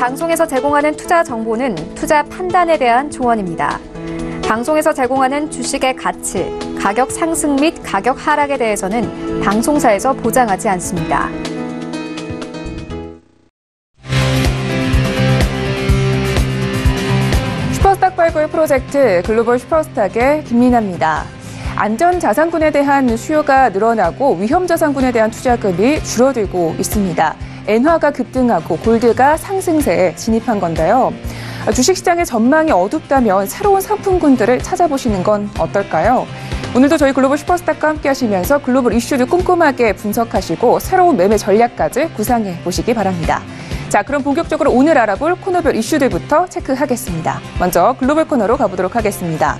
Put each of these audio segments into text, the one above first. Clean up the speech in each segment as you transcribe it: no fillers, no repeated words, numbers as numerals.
방송에서 제공하는 투자 정보는 투자 판단에 대한 조언입니다. 방송에서 제공하는 주식의 가치, 가격 상승 및 가격 하락에 대해서는 방송사에서 보장하지 않습니다. 슈퍼스탁 발굴 프로젝트 글로벌 슈퍼스탁의 김민아입니다. 안전자산군에 대한 수요가 늘어나고 위험자산군에 대한 투자금이 줄어들고 있습니다. 엔화가 급등하고 골드가 상승세에 진입한 건데요. 주식시장의 전망이 어둡다면 새로운 상품군들을 찾아보시는 건 어떨까요? 오늘도 저희 글로벌 슈퍼스탁과 함께 하시면서 글로벌 이슈를 꼼꼼하게 분석하시고 새로운 매매 전략까지 구상해 보시기 바랍니다. 자, 그럼 본격적으로 오늘 알아볼 코너별 이슈들부터 체크하겠습니다. 먼저 글로벌 코너로 가보도록 하겠습니다.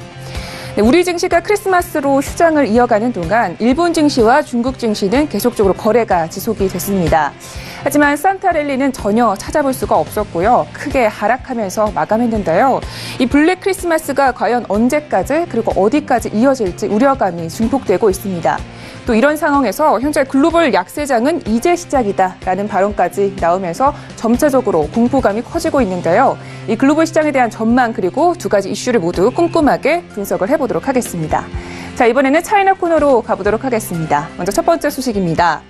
네, 우리 증시가 크리스마스로 휴장을 이어가는 동안 일본 증시와 중국 증시는 계속적으로 거래가 지속이 됐습니다. 하지만 산타랠리는 전혀 찾아볼 수가 없었고요. 크게 하락하면서 마감했는데요. 이 블랙 크리스마스가 과연 언제까지 그리고 어디까지 이어질지 우려감이 증폭되고 있습니다. 또 이런 상황에서 현재 글로벌 약세장은 이제 시작이다라는 발언까지 나오면서 점차적으로 공포감이 커지고 있는데요. 이 글로벌 시장에 대한 전망 그리고 두 가지 이슈를 모두 꼼꼼하게 분석을 해보도록 하겠습니다. 자, 이번에는 차이나 코너로 가보도록 하겠습니다. 먼저 첫 번째 소식입니다.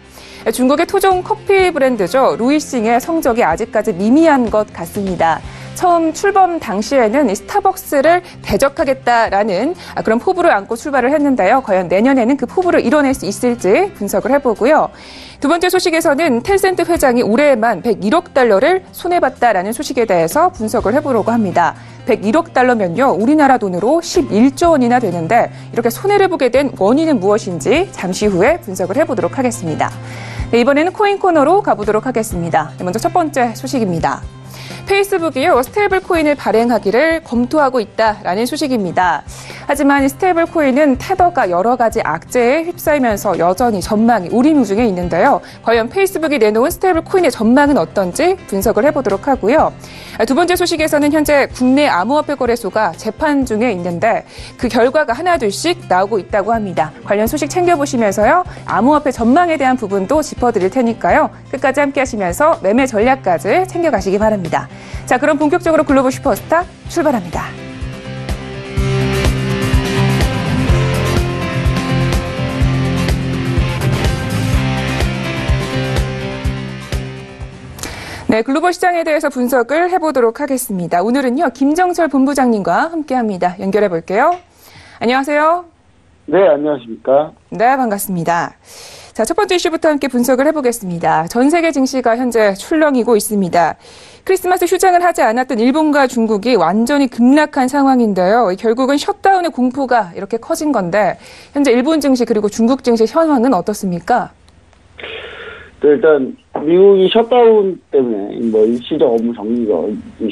중국의 토종 커피 브랜드죠. 루이싱의 성적이 아직까지 미미한 것 같습니다. 처음 출범 당시에는 스타벅스를 대적하겠다라는 그런 포부를 안고 출발을 했는데요. 과연 내년에는 그 포부를 이뤄낼 수 있을지 분석을 해보고요. 두 번째 소식에서는 텐센트 회장이 올해에만 101억 달러를 손해봤다라는 소식에 대해서 분석을 해보려고 합니다. 101억 달러면요, 우리나라 돈으로 11조 원이나 되는데 이렇게 손해를 보게 된 원인은 무엇인지 잠시 후에 분석을 해보도록 하겠습니다. 네, 이번에는 코인 코너로 가보도록 하겠습니다. 네, 먼저 첫 번째 소식입니다. 페이스북이요, 스테이블 코인을 발행하기를 검토하고 있다라는 소식입니다. 하지만 스테이블 코인은 테더가 여러 가지 악재에 휩싸이면서 여전히 전망이 오리무중에 있는데요. 과연 페이스북이 내놓은 스테이블 코인의 전망은 어떤지 분석을 해보도록 하고요. 두 번째 소식에서는 현재 국내 암호화폐 거래소가 재판 중에 있는데 그 결과가 하나둘씩 나오고 있다고 합니다. 관련 소식 챙겨보시면서요, 암호화폐 전망에 대한 부분도 짚어드릴 테니까요. 끝까지 함께 하시면서 매매 전략까지 챙겨가시기 바랍니다. 자, 그럼 본격적으로 글로벌 슈퍼스탁 출발합니다. 네, 글로벌 시장에 대해서 분석을 해보도록 하겠습니다. 오늘은요, 김정철 본부장님과 함께합니다. 연결해 볼게요. 안녕하세요. 네, 안녕하십니까. 네, 반갑습니다. 자, 첫 번째 이슈부터 함께 분석을 해보겠습니다. 전 세계 증시가 현재 출렁이고 있습니다. 크리스마스 휴장을 하지 않았던 일본과 중국이 완전히 급락한 상황인데요. 결국은 셧다운의 공포가 이렇게 커진 건데 현재 일본 증시 그리고 중국 증시 현황은 어떻습니까? 네, 일단 미국이 셧다운 때문에 일시적 업무 정리가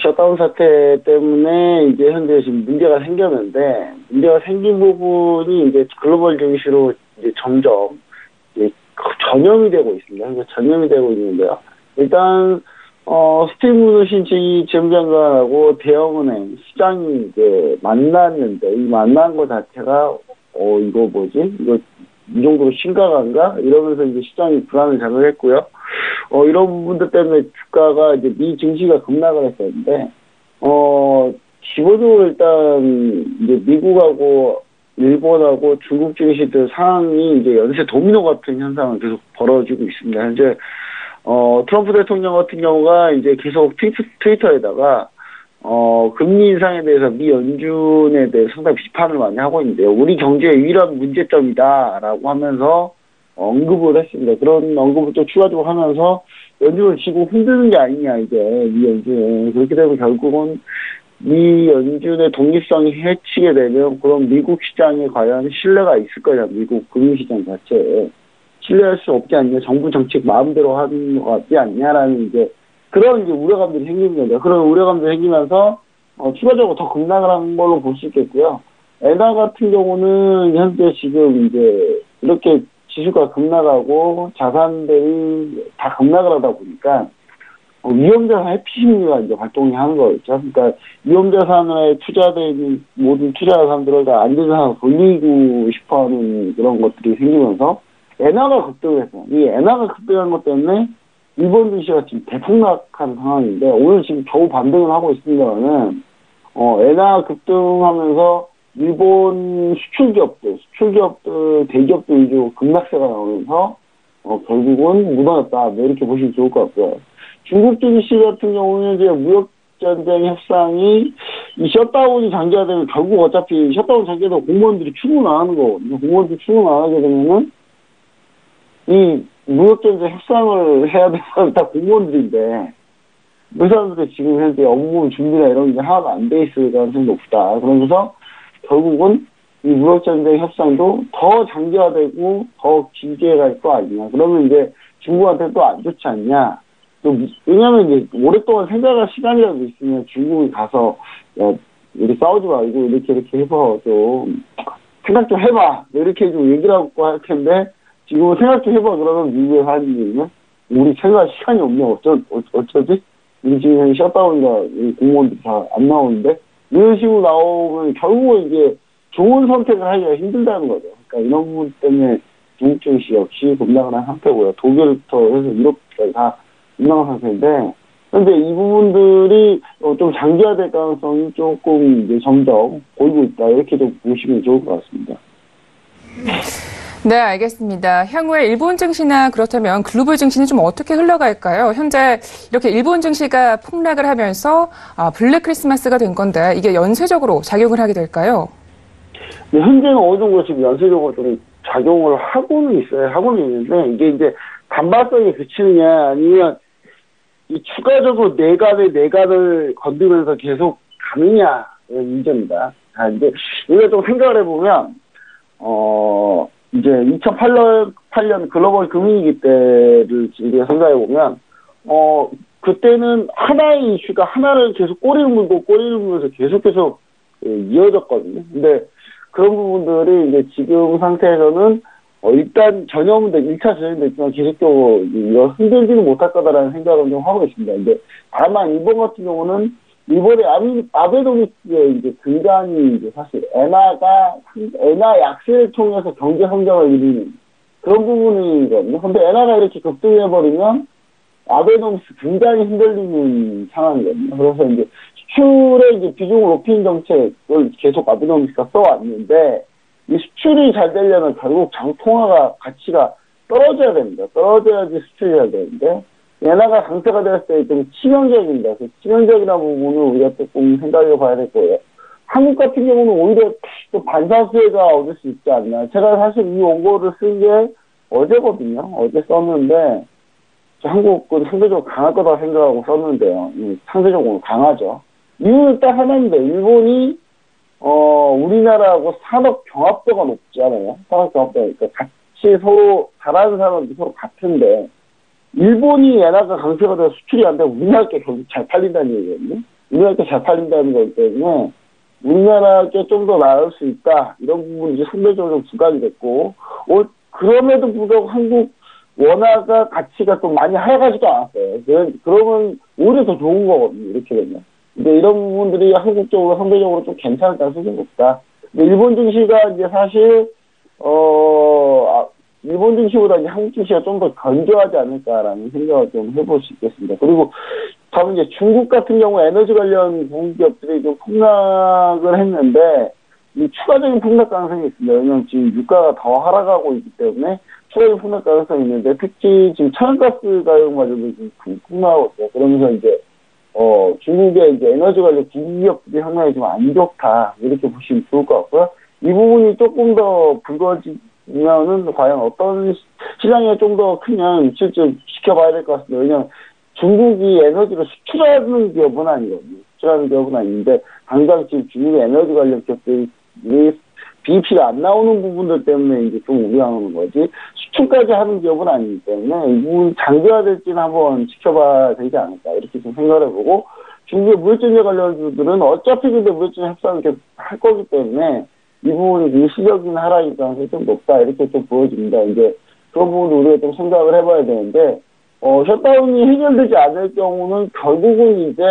셧다운 사태 때문에 이제 현재 지금 문제가 생겼는데 문제가 생긴 부분이 이제 글로벌 증시로 이제 점점 이제 전염이 되고 있습니다. 현재 전염이 되고 있는데요. 일단 스티브 무누신치 재무장관하고 대형은행 시장이 이제 만났는데 이 만난 것 자체가 이거 뭐지? 이거 이 정도로 심각한가? 이러면서 이제 시장이 불안을 자극했고요. 이런 부분들 때문에 주가가 이제 미 증시가 급락을 했었는데, 기본적으로 일단 이제 미국하고 일본하고 중국 증시들 상황이 이제 연쇄 도미노 같은 현상을 계속 벌어지고 있습니다. 현재, 트럼프 대통령 같은 경우가 이제 계속 트위터에다가, 금리 인상에 대해서 미 연준에 대해 상당히 비판을 많이 하고 있는데요. 우리 경제의 유일한 문제점이다라고 하면서 언급을 했습니다. 그런 언급을 또 추가적으로 하면서 연준을 지고 흔드는 게 아니냐, 이제, 미 연준에. 그렇게 되면 결국은 미 연준의 독립성이 해치게 되면 그럼 미국 시장에 과연 신뢰가 있을 거냐, 미국 금융시장 자체에. 신뢰할 수 없지 않냐, 정부 정책 마음대로 하는 것 같지 않냐라는 이제 그런 이제 우려감들이 생기는 거죠. 그런 우려감들이 생기면서 추가적으로 더 급락을 한 걸로 볼 수 있겠고요. 엔화 같은 경우는 현재 지금 이제 이렇게 지수가 급락하고 자산들이 다 급락을 하다 보니까 위험자산 회피 심리가 이제 발동이 하는 거죠. 그러니까 위험자산에 투자되어 있는 모든 투자자산들을 다 안전자산으로 돌리고 싶어하는 그런 것들이 생기면서 엔화가 급등을 했어요. 이 엔화가 급등한 것 때문에 일본 증시가 지금 대폭락한 상황인데 오늘 지금 겨우 반등을 하고 있습니다만은 엔화 급등하면서 일본 수출기업들, 대기업들 위주로 급락세가 나오면서 결국은 무너졌다. 뭐 이렇게 보시면 좋을 것 같고요. 중국 증시 같은 경우는 이제 무역전쟁 협상이 이 셧다운이 장기화되면 결국 어차피 셧다운 장기화되면 공무원들이 출근 안 하는 거거든요. 공무원들이 출근 안 하게 되면은 이 무역전쟁 협상을 해야 되는 사람이 다 공무원들인데 그 사람들이 지금 현재 업무 준비나 이런 게 하나도 안 돼 있을 가능성이 높다. 그러면서 결국은 이 무역전쟁 협상도 더 장기화되고 더 길게 갈 거 아니냐. 그러면 이제 중국한테 또 안 좋지 않냐. 또 왜냐면 이제 오랫동안 생각할 시간이라도 있으면 중국이 가서 야, 우리 싸우지 말고 이렇게 해봐. 좀 생각 좀 해봐. 이렇게 좀 얘기를 하고 할 텐데 지금은 생각 좀 해봐. 그러면 미국에 사는 얘기는 우리 생각할 시간이 없네. 어쩌지? 우리 지금 셧다운이라 공무원들 다 안 나오는데 이런 식으로 나오면 결국은 이제 좋은 선택을 하기가 힘들다는 거죠. 그러니까 이런 부분 때문에 중국 증시 역시 급락을 한 상태고요. 독일부터 해서 유럽까지 다 급락한 상태인데, 근데 이 부분들이 좀 장기화될 가능성이 조금 이제 점점 보이고 있다. 이렇게 좀 보시면 좋을 것 같습니다. 네, 알겠습니다. 향후에 일본 증시나 그렇다면 글로벌 증시는 좀 어떻게 흘러갈까요? 현재 이렇게 일본 증시가 폭락을 하면서 블랙 크리스마스가 된 건데 이게 연쇄적으로 작용을 하게 될까요? 네, 현재는 어느 정도 지금 연쇄적으로 좀 작용을 하고는 있어요. 하고는 있는데 이게 이제 단발성에 그치느냐 아니면 이 추가적으로 내관을 건드면서 계속 가느냐 문제입니다. 이제 우리가 좀 생각을 해보면 이제 2008년 글로벌 금융위기 때를 우리가 생각해보면, 그때는 하나의 이슈가 하나를 계속 꼬리를 물면서 계속 이어졌거든요. 근데 그런 부분들이 이제 지금 상태에서는, 일단 1차 전염도 있지만 계속적으로 흔들지는 못할 거다라는 생각을 좀 하고 있습니다. 근데 다만 이번 같은 경우는 일본의 아베노미스의 이제 굉장히 이제 사실 엔화 약세를 통해서 경제 성장을 이루는 그런 부분이거든요. 근데 엔화가 이렇게 급등해버리면 아베노미스 굉장히 흔들리는 상황이거든요. 그래서 이제 수출의 이제 비중을 높이는 정책을 계속 아베노미스가 써왔는데 이 수출이 잘 되려면 결국 장통화가 가치가 떨어져야 됩니다. 떨어져야지 수출이 잘 되는데 엔화가 강세가 됐을 때 좀 치명적입니다. 그 치명적이라는 부분을 우리가 조금 생각해 봐야 될 거예요. 한국 같은 경우는 오히려 또 반사수혜가 얻을 수 있지 않나. 제가 사실 이 원고를 쓴 게 어제거든요. 어제 썼는데 한국은 상대적으로 강할 거다 생각하고 썼는데요. 상대적으로 강하죠. 이유는 딱 하나입니다. 일본이 우리나라하고 산업 경합도가 높지 않아요. 산업 경합도가. 그러니까 같이 서로 잘하는 사람들이 서로 같은데 일본이 엔화가 강세가 돼서 수출이 안 되고 우리나라 게 결국 잘 팔린다는 얘기거든요. 우리나라 게 잘 팔린다는 거기 때문에 우리나라 게 좀 더 나을 수 있다. 이런 부분이 이제 상대적으로 부각이 됐고, 그럼에도 불구하고 한국 원화가 가치가 좀 많이 하락하지도 않았어요. 그러면 오히려 더 좋은 거거든요. 이렇게 되면. 근데 이런 부분들이 한국 쪽으로 상대적으로 좀 괜찮을 가능성이 높다. 근데 일본 증시가 이제 사실, 일본 증시보다 이제 한국 증시가 좀 더 건조하지 않을까라는 생각을 좀 해볼 수 있겠습니다. 그리고 다음 이제 중국 같은 경우 에너지 관련 공기업들이 좀 폭락을 했는데 이 추가적인 폭락 가능성이 있습니다. 왜냐하면 지금 유가가 더 하락하고 있기 때문에 추가적인 폭락 가능성이 있는데 특히 지금 천연가스 가격마저도 지금 폭락하고 있어요. 그러면서 이제 중국의 이제 에너지 관련 공기업들이 상당히 좀 안 좋다 이렇게 보시면 좋을 것 같고요. 이 부분이 조금 더 불거지면은 과연 어떤 시장에 좀 더 크냐 실제 지켜봐야 될 것 같습니다. 왜냐하면 중국이 에너지를 수출하는 기업은 아니거든요. 수출하는 기업은 아닌데 당장 지금 중국의 에너지 관련 기업들이 BEP가 안 나오는 부분들 때문에 이제 좀 우려하는 거지 수출까지 하는 기업은 아니기 때문에 이 부분 장기화될지는 한번 지켜봐야 되지 않을까 이렇게 좀 생각을 해보고 중국의 무역전쟁 관련주들은 어차피 근데 무역전쟁 협상을 계속 할 거기 때문에 이 부분이 일시적인 하락일 가능성이 좀 높다 이렇게 좀 보여집니다. 이제 그런 부분도 우리가 좀 생각을 해봐야 되는데 셧다운이 해결되지 않을 경우는 결국은 이제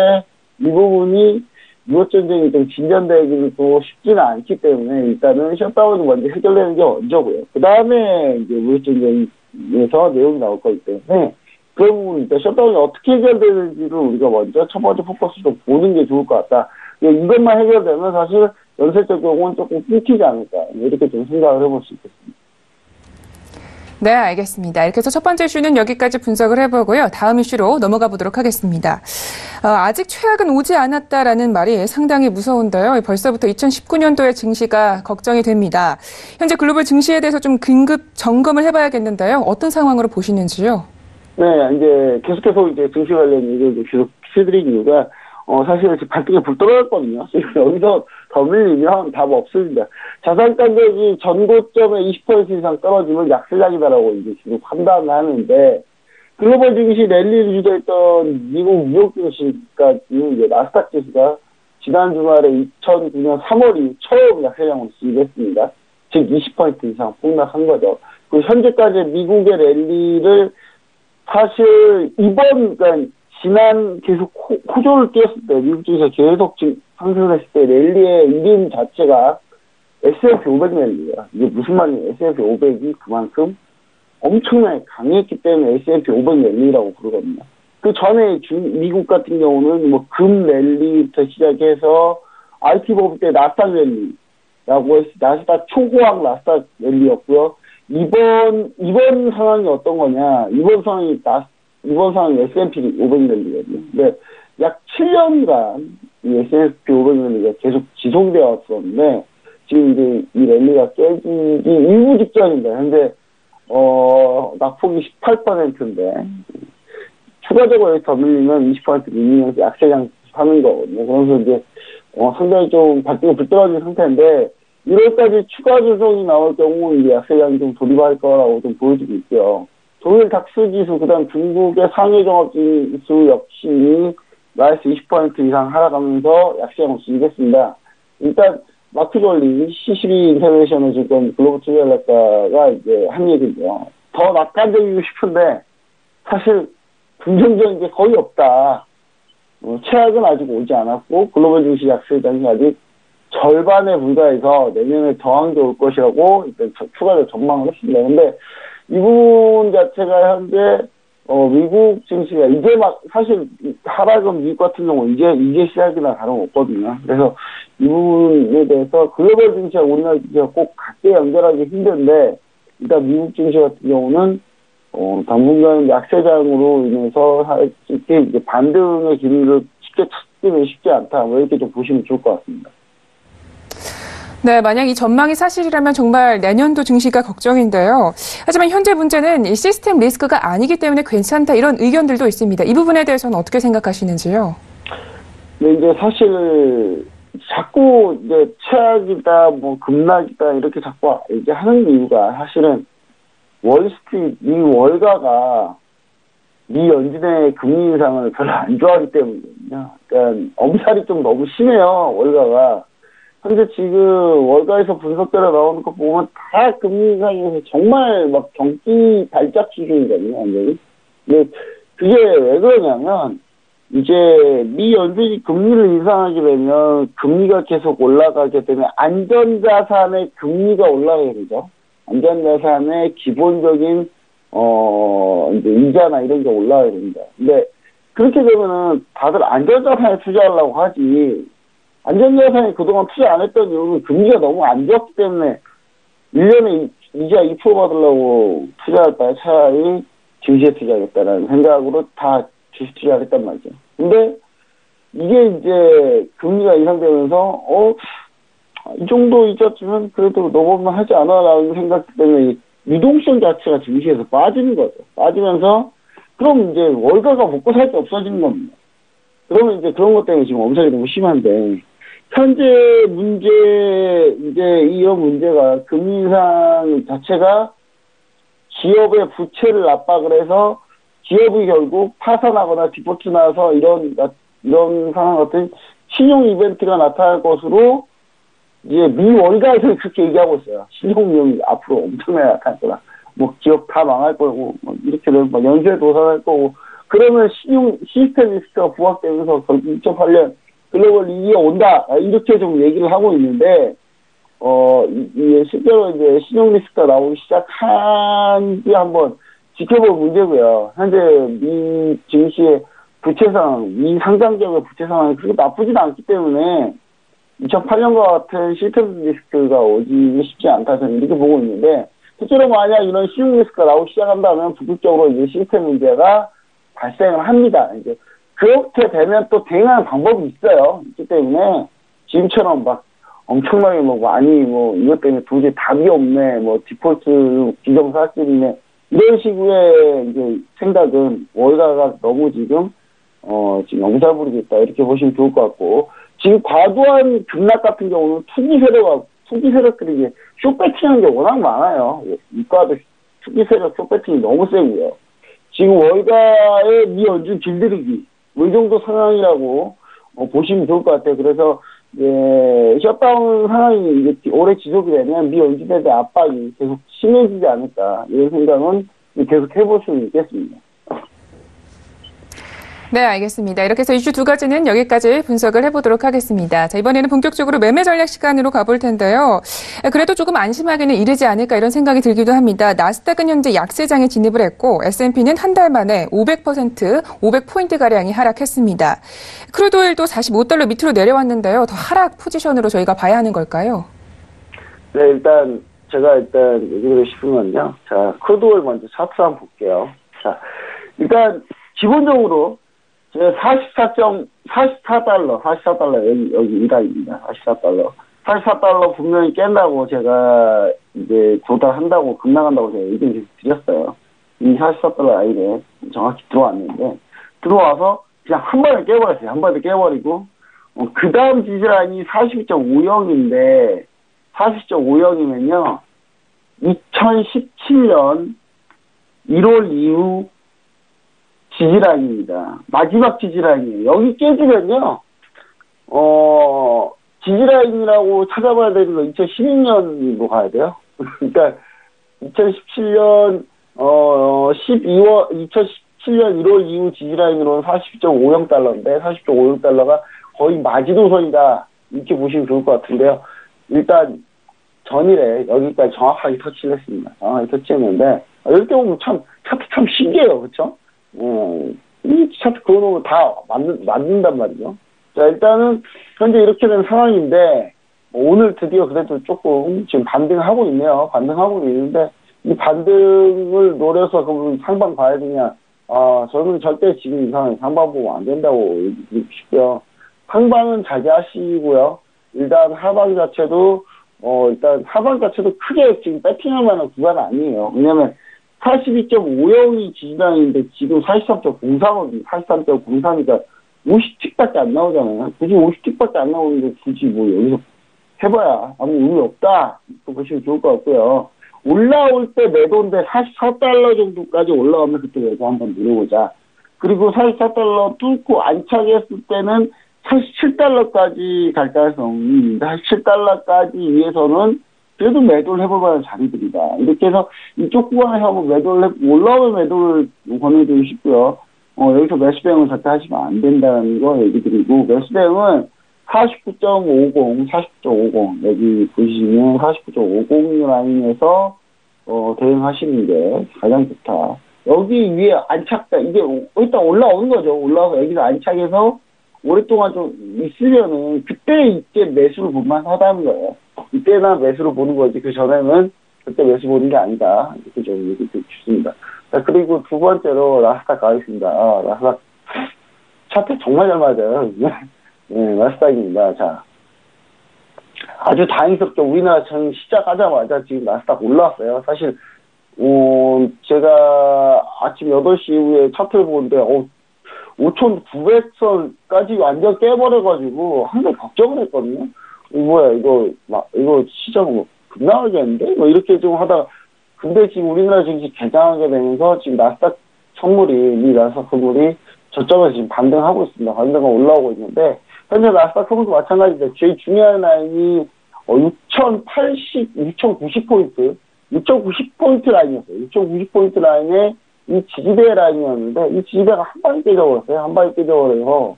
이 부분이 무역전쟁이 좀 진전되기는 또 쉽지는 않기 때문에 일단은 셧다운이 먼저 해결되는 게 먼저고요. 그 다음에 이제 무역전쟁에서 내용이 나올 거기 때문에 그런 부분이니까 셧다운이 어떻게 해결되는지를 우리가 먼저 첫 번째 포커스로 보는 게 좋을 것 같다. 이것만 해결되면 사실 연쇄적 경우는 조금 끊기지 않을까. 이렇게 좀 생각을 해볼 수 있겠습니다. 네, 알겠습니다. 이렇게 해서 첫 번째 이슈는 여기까지 분석을 해보고요. 다음 이슈로 넘어가 보도록 하겠습니다. 아직 최악은 오지 않았다라는 말이 상당히 무서운데요. 벌써부터 2019년도의 증시가 걱정이 됩니다. 현재 글로벌 증시에 대해서 좀 긴급 점검을 해봐야겠는데요. 어떤 상황으로 보시는지요? 네, 이제 계속해서 이제 증시 관련 얘기를 계속 해드린 이유가 사실 지금 발등에 불 떨어졌거든요. 지금 여기서 더 밀리면 답 없습니다. 자산 가격이 전고점에 20% 이상 떨어지면 약세장이다라고 이제 지금 판단을 하는데, 글로벌 증시 랠리를 주도했던 미국 뉴욕 증시까지 이제 나스닥 지수가 지난 주말에 2009년 3월 이후 처음 약세장으로 시작했습니다. 즉 20% 이상 폭락한 거죠. 그리고 현재까지 미국의 랠리를 사실 그러니까 지난 계속 호조를 띄었을 때, 미국 증시가 계속 상승했을 때 랠리의 이름 자체가 S&P 500 랠리예요. 이게 무슨 말이에요? S&P 500이 그만큼 엄청나게 강했기 때문에 S&P 500 랠리라고 부르거든요. 그 전에 미국 같은 경우는 뭐 금 랠리부터 시작해서 IT 버블 때 나스닥 랠리라고 해서 나스닥 초고학 나스닥 랠리였고요. 이번 상황이 어떤 거냐? 이번 상황이 S&P 500 랠리거든요. 근데 약 7년간 이 S&P 500 랠리가 계속 지속되었었는데, 지금 이제 이 랠리가 깨지기 일부 직전입니다. 현재, 낙폭이 18%인데, 추가적으로 더 밀리면 20% 밀리면서 약세장 하는 거거든요. 그래서 이제, 상당히 좀 발등에 불 떨어진 상태인데, 1월까지 추가 조정이 나올 경우 이제 약세장이 좀 돌입할 거라고 좀 보여지고 있고요. 독일 닥스 지수, 그 다음 중국의 상해 종합 지수 역시 마이너스 20% 이상 하락하면서 약세장을 수립했습니다. 일단, 마크 졸리, C12 인터내셔널 증권 글로벌 투자 전략가가 이제 한 얘기죠. 더 낙관적이고 싶은데, 사실, 긍정적인 게 거의 없다. 최악은 아직 오지 않았고, 글로벌 증시 약세장이 아직 절반에 불과해서 내년에 더한 게 올 것이라고 일단 추가로 전망을 했습니다. 근데 이 부분 자체가 현재 미국 증시가 이제 막 사실 하락은 미국 같은 경우 이제 시작이나 다름없거든요. 그래서 이 부분에 대해서 글로벌 증시와 우리나라 증시가 꼭 같게 연결하기 힘든데, 일단 미국 증시 같은 경우는 당분간 약세장으로 인해서 쉽게 이제 반등의 기미를 쉽게 찾기는 쉽지 않다. 뭐 이렇게 좀 보시면 좋을 것 같습니다. 네, 만약 이 전망이 사실이라면 정말 내년도 증시가 걱정인데요. 하지만 현재 문제는 이 시스템 리스크가 아니기 때문에 괜찮다, 이런 의견들도 있습니다. 이 부분에 대해서는 어떻게 생각하시는지요? 네, 이제 사실 자꾸 이제 최악이다, 뭐 급락이다 이렇게 자꾸 이제 하는 이유가 사실은 월스트리트 미국 월가가 미 연준의 금리 인상을 별로 안 좋아하기 때문이거든요. 그러니까 엄살이 좀 너무 심해요, 월가가. 현재 지금 월가에서 분석대로 나오는 거 보면 다 금리 인상에서 정말 막 경기 발작 수준이거든요, 완전히. 근데 그게 왜 그러냐면, 이제 미 연준이 금리를 인상하게 되면 금리가 계속 올라가게 되면 안전자산의 금리가 올라가게 되죠. 안전자산의 기본적인 이제 이자나 이런 게 올라가야 됩니다. 근데 그렇게 되면은 다들 안전자산에 투자하려고 하지, 안전자산에 그동안 투자 안 했던 이유는 금리가 너무 안 좋았기 때문에 1년에 이자 2% 받으려고 투자할 바에 차라리 주식에 투자하겠다라는 생각으로 다 주식 투자를 했단 말이죠. 근데 이게 이제 금리가 인상되면서 이 정도 이자쯤은 그래도 넘어만 하지 않아라는 생각 때문에 유동성 자체가 증시에서 빠지는 거죠. 빠지면서 그럼 이제 월가가 먹고 살 게 없어지는 겁니다. 그러면 이제 그런 것 때문에 지금 엄살이 너무 심한데, 현재 문제, 이제 이런 문제가 금리 인상 자체가 기업의 부채를 압박을 해서 기업이 결국 파산하거나 디폴트 나서 이런 상황 같은 신용 이벤트가 나타날 것으로 이제 미 월가에서 그렇게 얘기하고 있어요. 신용 위험이 앞으로 엄청나게 나타날 거다. 뭐 기업 다 망할 거고, 뭐 이렇게 되면 막 연쇄 도산할 거고, 그러면 신용 시스템 리스크가 부각되면서 결국 2008년 글로벌 위기가 온다, 이렇게 좀 얘기를 하고 있는데, 실제로 이제 신용 리스크가 나오기 시작한 지 한번 지켜볼 문제고요. 현재 미 증시의 부채 상황, 미 상장 기업의 부채 상황이 그렇게 나쁘진 않기 때문에 2008년과 같은 시스템 리스크가 오기 쉽지 않다 저는 이렇게 보고 있는데, 실제로 만약 이런 신용 리스크가 나오기 시작한다면 부분적으로 이제 시스템 문제가 발생을 합니다. 이제 그렇게 되면 또 대응하는 방법이 있어요. 있기 때문에 지금처럼 막 엄청나게 뭐 많이 뭐 이것 때문에 도저히 답이 없네, 뭐 디폴트 기정사실이네, 이런 식의 이제 생각은 월가가 너무 지금 영살 부리고 있다 이렇게 보시면 좋을 것 같고, 지금 과도한 급락 같은 경우는 투기 세력들이 이제 쇼배팅하는 게 워낙 많아요. 이과도 투기 세력 쇼배팅이 너무 세고요. 지금 월가의 미 연준 길들이기 이 정도 상황이라고 보시면 좋을 것 같아요. 그래서 셧다운 상황이 이제 오래 지속이 되면 미 연준에 대한 압박이 계속 심해지지 않을까, 이런 생각은 계속 해볼 수는 있겠습니다. 네, 알겠습니다. 이렇게 해서 이슈 두 가지는 여기까지 분석을 해보도록 하겠습니다. 자, 이번에는 본격적으로 매매 전략 시간으로 가볼 텐데요. 그래도 조금 안심하기는 이르지 않을까 이런 생각이 들기도 합니다. 나스닥은 현재 약세장에 진입을 했고 S&P는 한 달 만에 500%, 500포인트가량이 하락했습니다. 크루드오일도 45달러 밑으로 내려왔는데요. 더 하락 포지션으로 저희가 봐야 하는 걸까요? 네, 제가 얘기드리고 싶은 건요. 자, 크루드오일 먼저 차트 한번 볼게요. 자, 일단 기본적으로 44달러, 여기 이달입니다. 44달러 분명히 깬다고 제가 이제 조달한다고, 급락한다고 제가 얘기를 계속 드렸어요. 이 44달러 라인에 정확히 들어왔는데, 들어와서 그냥 한 번에 깨버렸어요. 한 번에 깨버리고, 그 다음 지지라인이 42.50인데, 42.50이면요, 2017년 1월 이후 지지라인입니다. 마지막 지지라인이에요. 여기 깨지면요, 지지라인이라고 찾아봐야 되는 거 2012년으로 가야 돼요. 그러니까 2017년 1월 이후 지지라인으로는 40.50달러인데 40.50달러가 거의 마지노선이다 이렇게 보시면 좋을 것 같은데요. 일단 전일에 여기까지 정확하게 터치를 했습니다. 정확하게 터치했는데 이렇게 보면 차트 참 신기해요. 그렇죠? 이 차트 그거는 다 맞는단 말이죠. 자, 일단은 현재 이렇게 된 상황인데 오늘 드디어 그래도 조금 지금 반등하고 있네요. 반등하고 있는데 이 반등을 노려서 그러면 상방 봐야 되냐? 저는 절대 지금 이 상황에 상방 보면 안 된다고 얘기드리고 싶고요. 상방은 자제하시고요. 일단 하방 자체도 크게 지금 배팅할 만한 구간은 아니에요. 왜냐면 42.50이 지지라인인데 지금 43.03이거든요. 43.03이니까 50틱밖에 안 나오잖아요. 굳이 50틱밖에 안 나오는데 굳이 뭐 여기서 해봐야 아무 의미 없다. 또 보시면 좋을 것 같고요. 올라올 때 매도인데 44달러 정도까지 올라오면 그때 매도 한번 누려보자. 그리고 44달러 뚫고 안착했을 때는 47달러까지 갈 가능성이 있는데 47달러까지 위해서는 그래도 매도를 해볼 만한 자리들이다. 이렇게 해서 이쪽 구간에서 한번 올라오면 매도를 권해드리고 싶고요. 여기서 매수대응은 절대 하시면 안 된다는 거 얘기 드리고, 매수대응은 49.50, 49.50, 여기 보시면 49.50 라인에서, 대응하시는 게 가장 좋다. 여기 위에 이게 일단 올라오는 거죠. 올라와서 여기서 안착해서 오랫동안 좀 있으면은 그때 이제 매수를 볼만 하다는 거예요. 이때나 매수를 보는 거지, 그 전에는 그때 매수 보는 게 아니다. 이렇게 좀 얘기 드리고 싶습니다. 자, 그리고 두 번째로 나스닥 가겠습니다. 나스닥 차트 정말 잘 맞아요. 네, 나스닥입니다. 자, 아주 다행스럽게 우리나라 전 시작하자마자 지금 나스닥 올라왔어요. 사실 제가 아침 8시 이후에 차트를 보는데 5,900선까지 완전 깨버려가지고 항상 걱정을 했거든요. 이거 시장 급락하겠는데? 이렇게 좀 하다가, 근데 지금 우리나라 증시 개장하게 되면서 지금 나스닥 선물이 저점에서 지금 반등하고 있습니다. 반등하고 올라오고 있는데, 현재 나스닥 선물도 마찬가지인데, 제일 중요한 라인이 6,090포인트, 6,090포인트 라인이었어요. 6,090포인트 라인에 이 지지대 라인이었는데, 이 지지대가 한 방에 깨져버렸어요. 한 방에 깨져버려서,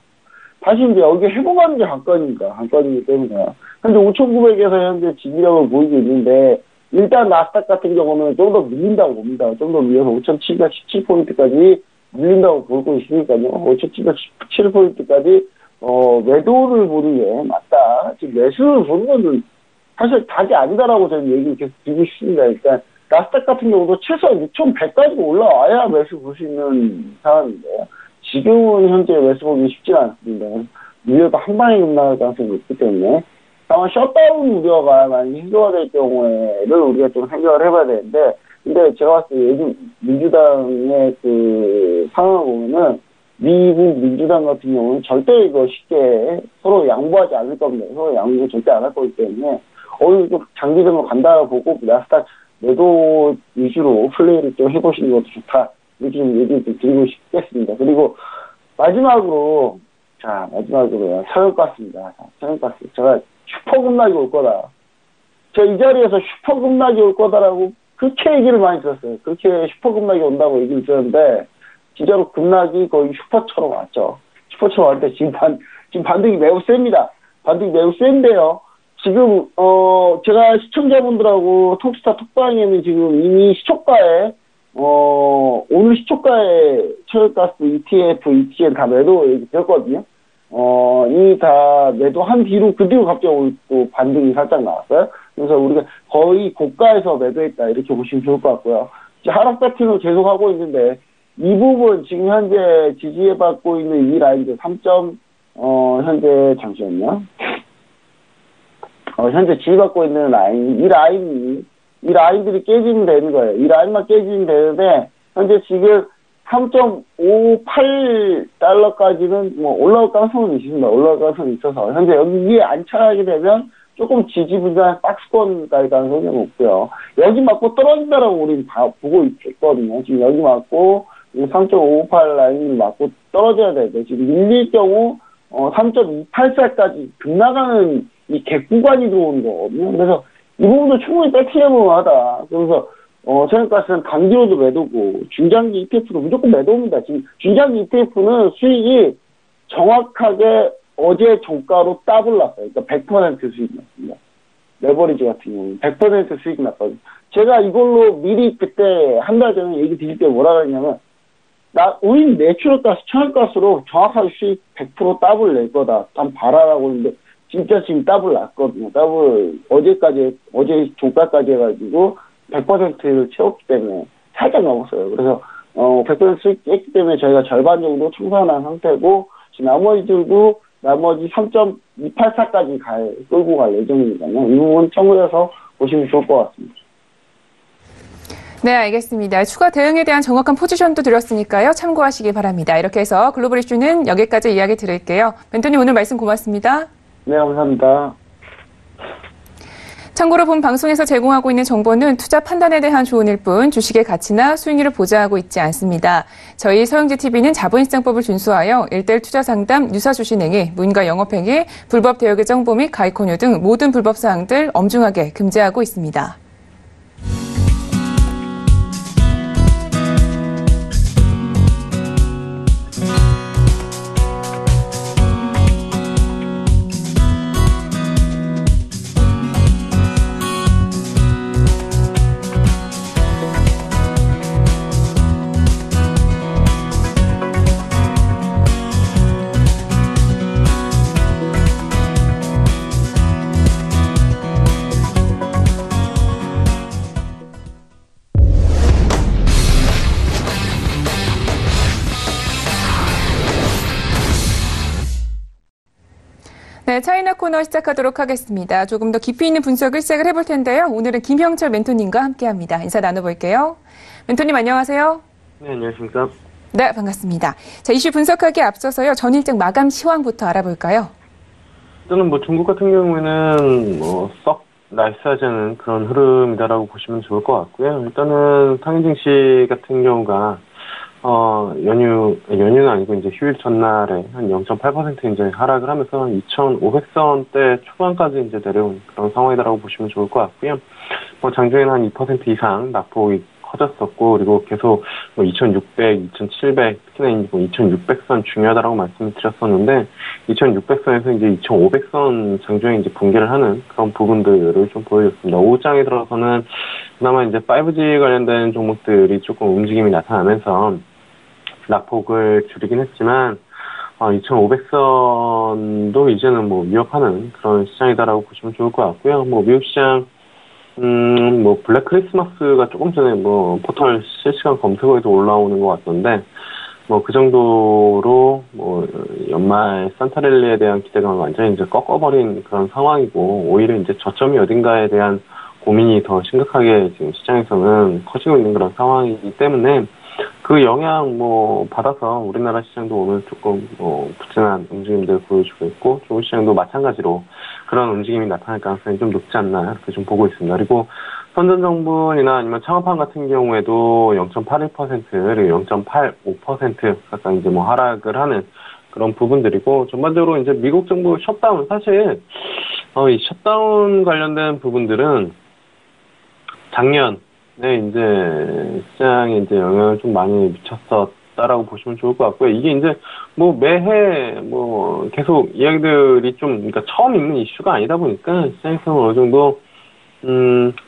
다시 이제 여기 회복하는 게 관건이기 때문에, 현재 5,900에서 현재 지지력을 보이고 있는데, 일단 나스닥 같은 경우는 좀 더 밀린다고 봅니다. 좀 더 밀려서 5,717포인트까지 밀린다고 보고 있으니까요. 5,717포인트까지 매도를 보는 게 맞다. 지금 매수를 보는 것은 사실 답이 아니다라고 저는 얘기를 계속 드리고 싶습니다. 그러니까 나스닥 같은 경우도 최소한 6,100까지 올라와야 매수 볼 수 있는 상황인데 지금은 현재 매수 보기 쉽지 않습니다. 밀려도 한 방에 급락할 가능성이 높기 때문에 다만 셧다운 우려가 많이 해소가 될 경우에를 우리가 좀 생각을 해봐야 되는데, 근데 제가 봤을 때 요즘 민주당의 그 상황을 보면은 미국 민주당 같은 경우는 절대 이거 쉽게 서로 양보하지 않을 겁니다. 서로 양보 절대 안 할 거기 때문에 어느 정도 장기적으로 간다고 보고 나스닥 매도 위주로 플레이를 좀 해보시는 것도 좋다. 이렇게 좀 얘기를 좀 드리고 싶겠습니다. 그리고 마지막으로요. 천연가스입니다. 천연가스. 제가 슈퍼급락이 올 거다. 제가 이 자리에서 슈퍼급락이 올 거다라고 그렇게 얘기를 많이 들었어요. 그렇게 슈퍼급락이 온다고 얘기를 들었는데, 진짜로 급락이 거의 슈퍼처럼 왔죠. 슈퍼처럼 왔는데, 지금 반등이 매우 셉니다. 반등이 매우 센데요. 지금, 제가 시청자분들하고 톡스타 톡방에는 지금 이미 시초가에, 오늘 시초가에 천연가스 ETF, ETN 다 매도 얘기 드렸거든요. 이미 다 매도한 뒤로, 그 뒤로 갑자기 또 반등이 살짝 나왔어요. 그래서 우리가 거의 고가에서 매도했다. 이렇게 보시면 좋을 것 같고요. 이제 하락 배팅을 계속 하고 있는데, 이 부분 지금 현재 지지해받고 있는 이 라인들 3점, 현재, 잠시만요. 현재 지지받고 있는 라인, 이 라인들이 깨지면 되는 거예요. 이 라인만 깨지면 되는데, 현재 지금 3.58달러까지는 뭐 올라올 가능성은 있습니다. 올라올 가능성이 있어서 현재 여기에 안착하게 되면 조금 지지부진한 박스권 갈 가능성이 높고요. 여기 맞고 떨어진다라고 우리는 다 보고 있거든요. 지금 여기 맞고 3.58 라인을 맞고 떨어져야 되는데 지금 밀릴 경우 3.284까지 급나가는 이 갭구간이 들어오는 거거든요. 그래서 이 부분도 충분히 배팅해볼 만하다. 그래서 천연가스는 단기로도 매도고 중장기 ETF도 무조건 매도입니다. 지금 중장기 ETF는 수익이 정확하게 어제 종가로 더블 났어요. 그러니까 100% 수익 났습니다. 레버리지 같은 경우는 100% 수익 났거든요. 제가 이걸로 미리 그때 한 달 전에 얘기 드릴 때 뭐라 그랬냐면 우린 내추럴가스, 천연가스로 정확하게 수익 100% 더블 낼 거다. 단 봐라라고 했는데 진짜 지금 더블 났거든요. 어제 종가까지 해가지고 100%를 채웠기 때문에 살짝 넘었어요. 그래서 100% 수익 깼기 때문에 저희가 절반 정도 청산한 상태고 지금 나머지 3.284까지 끌고 갈 예정이니까요. 이 부분 참고해서 보시면 좋을 것 같습니다. 네, 알겠습니다. 추가 대응에 대한 정확한 포지션도 드렸으니까요. 참고하시기 바랍니다. 이렇게 해서 글로벌 이슈는 여기까지 이야기 드릴게요. 멘토님 오늘 말씀 고맙습니다. 네, 감사합니다. 참고로 본 방송에서 제공하고 있는 정보는 투자 판단에 대한 조언일 뿐 주식의 가치나 수익률을 보장하고 있지 않습니다. 저희 서영지TV는 자본시장법을 준수하여 1:1 투자 상담, 유사주신행위, 무인가 영업행위, 불법 대여계 정보 및 가입권유 등 모든 불법 사항들 엄중하게 금지하고 있습니다. 네, 차이나 코너 시작하도록 하겠습니다. 조금 더 깊이 있는 분석을 시작을 해볼 텐데요. 오늘은 김형철 멘토님과 함께합니다. 인사 나눠볼게요. 멘토님 안녕하세요. 네, 안녕하십니까. 네, 반갑습니다. 자, 이슈 분석하기에 앞서서요. 전일장 마감 시황부터 알아볼까요? 일단은 중국 같은 경우에는 썩 나이스하지 않은 그런 흐름이다라고 보시면 좋을 것 같고요. 일단은 상해 증시 같은 경우가 연휴는 아니고 이제 휴일 전날에 한 0.8% 이제 하락을 하면서 2,500선대 초반까지 이제 내려온 그런 상황이다라고 보시면 좋을 것 같고요. 장중에는 한 2% 이상 낙폭이 커졌었고, 그리고 계속 뭐 2600, 2700, 특히나 뭐 2600선 중요하다라고 말씀을 드렸었는데, 2600선에서 이제 2500선 장중에 이제 붕괴를 하는 그런 부분들을 좀 보여줬습니다. 5장에 들어서는 그나마 이제 5G 관련된 종목들이 조금 움직임이 나타나면서 낙폭을 줄이긴 했지만, 2500선도 이제는 뭐 위협하는 그런 시장이다라고 보시면 좋을 것 같고요. 뭐 미국 시장, 뭐 블랙 크리스마스가 조금 전에 뭐 포털 실시간 검색어에도 올라오는 것 같던데, 뭐 그 정도로 뭐 연말 산타랠리에 대한 기대감을 완전히 이제 꺾어버린 그런 상황이고, 오히려 이제 저점이 어딘가에 대한 고민이 더 심각하게 지금 시장에서는 커지고 있는 그런 상황이기 때문에, 그 영향 뭐 받아서 우리나라 시장도 오늘 조금 부진한 움직임들을 보여주고 있고, 중국 시장도 마찬가지로 그런 움직임이 나타날 가능성이 좀 높지 않나 이렇게 좀 보고 있습니다. 그리고 선전정분이나 아니면 창업한 같은 경우에도 0.81% 그리고 0.85% 각각 이제 뭐 하락을 하는 그런 부분들이고, 전반적으로 이제 미국 정부 셧다운, 사실 이 셧다운 관련된 부분들은 작년 이제 시장에 이제 영향을 좀 많이 미쳤었다라고 보시면 좋을 것 같고요. 이게 이제 뭐 매해 뭐 계속 이야기들이 좀, 그러니까 처음 있는 이슈가 아니다 보니까 시장에서는 어느 정도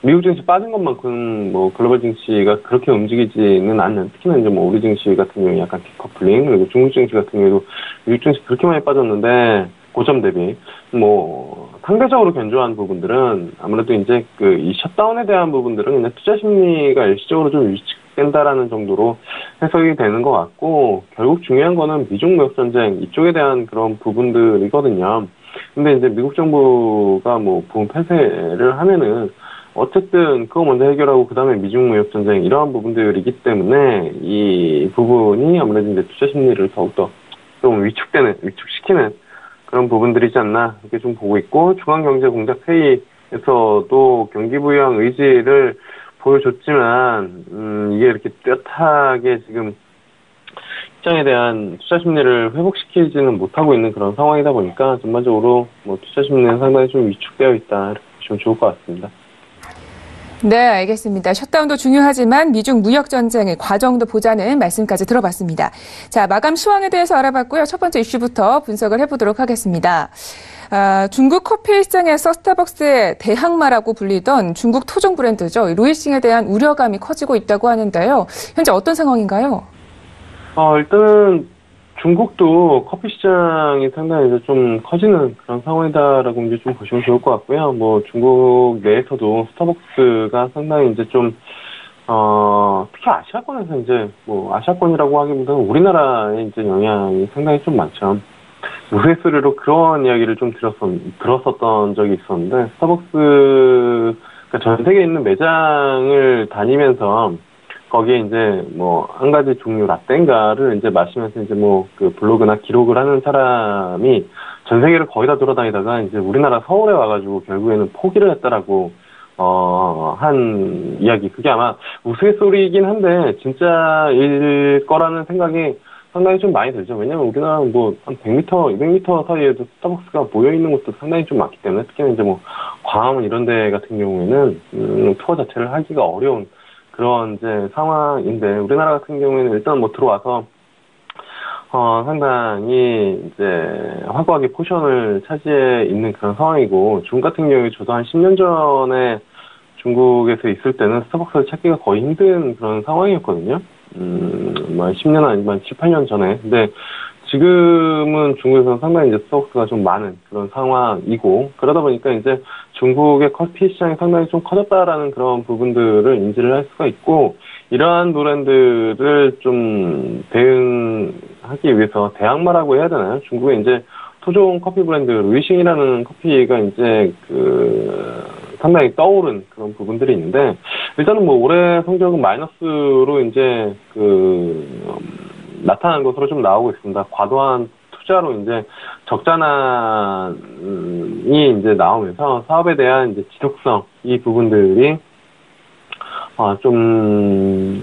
미국 증시 빠진 것만큼 뭐 글로벌 증시가 그렇게 움직이지는 않는, 특히나 이제 뭐 우리 증시 같은 경우에 약간 디커플링, 그리고 중국 증시 같은 경우에도 미국 증시 그렇게 많이 빠졌는데 고점 대비 뭐 상대적으로 견조한 부분들은 아무래도 이제 그 이 셧다운에 대한 부분들은 그냥 투자 심리가 일시적으로 좀 위축된다라는 정도로 해석이 되는 것 같고, 결국 중요한 거는 미중 무역 전쟁 이쪽에 대한 그런 부분들이거든요. 근데 이제 미국 정부가 뭐 부분 폐쇄를 하면은 어쨌든 그거 먼저 해결하고 그 다음에 미중 무역 전쟁 이러한 부분들이기 때문에 이 부분이 아무래도 이제 투자 심리를 더욱더 좀 위축시키는 그런 부분들이지 않나 이렇게 좀 보고 있고, 중앙경제공작회의에서도 경기 부양 의지를 보여줬지만 이게 이렇게 뚜렷하게 지금 시장에 대한 투자 심리를 회복시키지는 못하고 있는 그런 상황이다 보니까 전반적으로 뭐 투자 심리는 상당히 좀 위축되어 있다 이렇게 보시면 좋을 것 같습니다. 네, 알겠습니다. 셧다운도 중요하지만 미중 무역 전쟁의 과정도 보자는 말씀까지 들어봤습니다. 자, 마감 시황에 대해서 알아봤고요. 첫 번째 이슈부터 분석을 해보도록 하겠습니다. 중국 커피 시장에서 스타벅스의 대항마라고 불리던 중국 토종 브랜드죠. 루이싱에 대한 우려감이 커지고 있다고 하는데요. 현재 어떤 상황인가요? 일단 중국도 커피 시장이 상당히 이제 좀 커지는 그런 상황이다라고 이제 좀 보시면 좋을 것 같고요. 뭐 중국 내에서도 스타벅스가 상당히 이제 좀 특히 아시아권에서 이제 뭐 아시아권이라고 하기보다는 우리나라에 이제 영향이 상당히 좀 많죠. 우스갯소리로 그런 이야기를 좀 들었었던 적이 있었는데, 스타벅스 전 세계에 있는 매장을 다니면서 거기에 이제 뭐 한 가지 종류 라떼인가를 이제 마시면서 이제 뭐 그 블로그나 기록을 하는 사람이 전 세계를 거의 다 돌아다니다가 이제 우리나라 서울에 와가지고 결국에는 포기를 했다라고 한 이야기. 그게 아마 우스갯소리이긴 한데 진짜일 거라는 생각이 상당히 좀 많이 들죠. 왜냐면 우리나라는 뭐 한 100m, 200m 사이에도 스타벅스가 모여 있는 곳도 상당히 좀 많기 때문에, 특히나 이제 뭐 광화문 이런 데 같은 경우에는 투어 자체를 하기가 어려운 그런 이제 상황인데, 우리나라 같은 경우에는 일단 뭐 들어와서 상당히 이제 확고하게 포션을 차지해 있는 그런 상황이고, 중국 같은 경우에 저도 한 10년 전에 중국에서 있을 때는 스타벅스를 찾기가 거의 힘든 그런 상황이었거든요. 뭐 10년 아니면 7, 8년 전에. 근데 지금은 중국에서는 상당히 이제 스타벅스가 좀 많은 그런 상황이고, 그러다 보니까 이제 중국의 커피 시장이 상당히 좀 커졌다라는 그런 부분들을 인지를 할 수가 있고, 이러한 브랜드를 좀 대응하기 위해서 대항마라고 해야 되나요? 중국에 이제 토종 커피 브랜드 루이싱이라는 커피가 이제 상당히 떠오른 그런 부분들이 있는데, 일단은 뭐 올해 성적은 마이너스로 이제 나타난 것으로 좀 나오고 있습니다. 과도한 투자로 이제 적자난이 이제 나오면서 사업에 대한 이제 지속성, 이 부분들이 좀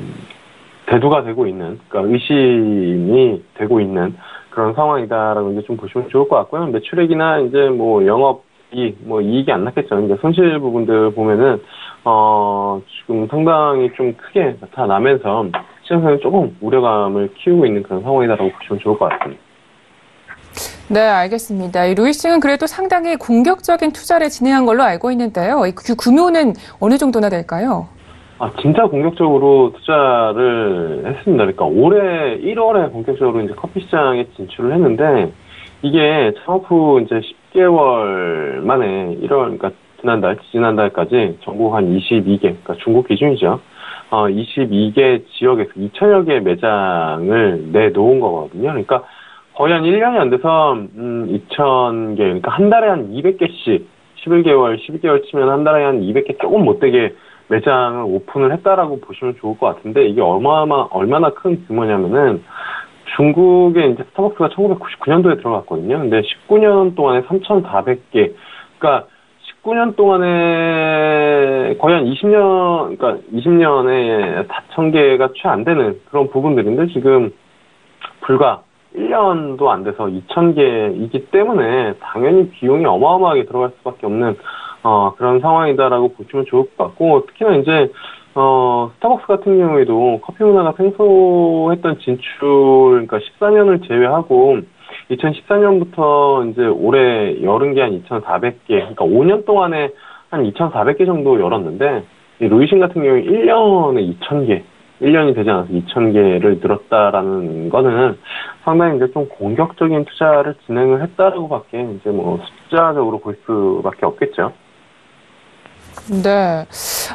대두가 되고 있는, 그러니까 의심이 되고 있는 그런 상황이다라고 이제 좀 보시면 좋을 것 같고요. 매출액이나 이제 뭐 영업 이익이 안 났겠죠. 이제 손실 부분들 보면은 지금 상당히 좀 크게 나타나면서 시장에서는 조금 우려감을 키우고 있는 그런 상황이다라고 보시면 좋을 것 같습니다. 네, 알겠습니다. 이 루이싱은 그래도 상당히 공격적인 투자를 진행한 걸로 알고 있는데요. 이 규모는 어느 정도나 될까요? 진짜 공격적으로 투자를 했습니다. 그러니까 올해 1월에 본격적으로 이제 커피 시장에 진출을 했는데, 이게 창업 후 이제 10개월 만에 1월, 그러니까 지난달까지 전국 한 22개, 그러니까 중국 기준이죠. 22개 지역에서 2,000여 개의 매장을 내놓은 거거든요. 그러니까 거의 한 1년이 안 돼서, 2,000개, 그러니까 한 달에 한 200개씩, 12개월 치면 한 달에 한 200개 조금 못되게 매장을 오픈을 했다라고 보시면 좋을 것 같은데, 이게 얼마나 큰 규모냐면은, 중국에 이제 스타벅스가 1999년도에 들어갔거든요. 근데 19년 동안에 3,400개, 그러니까 19년 동안에 거의 한 20년, 그러니까 20년에 4,000개가 채 안 되는 그런 부분들인데, 지금 불과 1년도 안 돼서 2,000개이기 때문에 당연히 비용이 어마어마하게 들어갈 수밖에 없는 그런 상황이다라고 보시면 좋을 것 같고, 특히나 이제 스타벅스 같은 경우에도 커피 문화가 생소했던 진출, 그러니까 14년을 제외하고 2014년부터 이제 올해 열은 게 한 2,400개, 그러니까 5년 동안에 한 2,400개 정도 열었는데, 이 루이싱 같은 경우에 1년에 2,000개, 1년이 되지 않아서 2,000개를 늘었다라는 거는 상당히 이제 좀 공격적인 투자를 진행을 했다라고밖에 이제 뭐 숫자적으로 볼 수밖에 없겠죠. 네,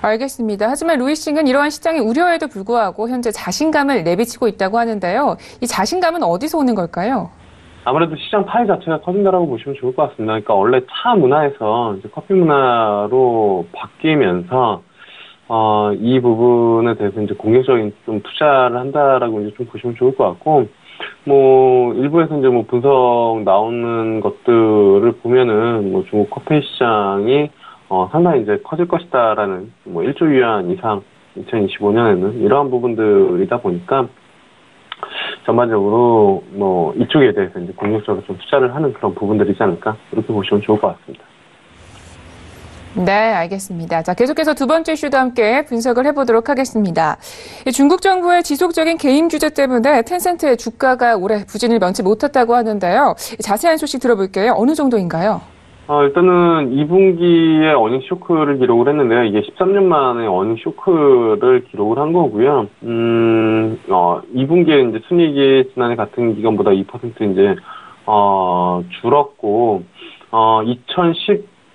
알겠습니다. 하지만 루이싱은 이러한 시장의 우려에도 불구하고 현재 자신감을 내비치고 있다고 하는데요. 이 자신감은 어디서 오는 걸까요? 아무래도 시장 파이 자체가 커진다라고 보시면 좋을 것 같습니다. 그러니까 원래 차 문화에서 이제 커피 문화로 바뀌면서 이 부분에 대해서 이제 공격적인 좀 투자를 한다라고 이제 좀 보시면 좋을 것 같고, 뭐 일부에서 이제 뭐 분석 나오는 것들을 보면은 뭐 중국 커피 시장이 상당히 이제 커질 것이다라는 뭐 1조 위안 이상 2025년에는 이러한 부분들이다 보니까 전반적으로 뭐 이쪽에 대해서 이제 공격적으로 좀 투자를 하는 그런 부분들이지 않을까 이렇게 보시면 좋을 것 같습니다. 네, 알겠습니다. 자, 계속해서 두 번째 이슈도 함께 분석을 해보도록 하겠습니다. 중국 정부의 지속적인 개인 규제 때문에 텐센트의 주가가 올해 부진을 면치 못했다고 하는데요. 자세한 소식 들어볼게요. 어느 정도인가요? 일단은 2분기에 어닝 쇼크를 기록을 했는데요. 이게 13년 만에 어닝 쇼크를 기록을 한 거고요. 2분기에 이제 순이익이 지난해 같은 기간보다 2% 이제, 줄었고,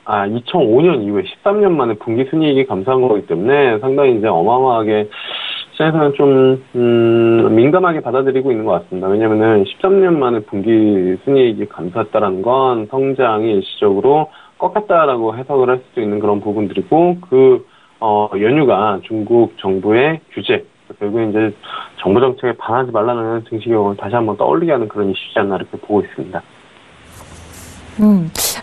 2005년 이후에 13년 만에 분기 순이익이 감소한 거기 때문에 상당히 이제 어마어마하게 시장에서는 좀, 민감하게 받아들이고 있는 것 같습니다. 왜냐면은 13년 만에 분기 순이익이 감소했다라는 건 성장이 일시적으로 꺾였다라고 해석을 할 수도 있는 그런 부분들이고, 연유가 중국 정부의 규제, 결국 이제 정부 정책에 반하지 말라는 증시 경험을 다시 한번 떠올리게 하는 그런 이슈지 않나 이렇게 보고 있습니다.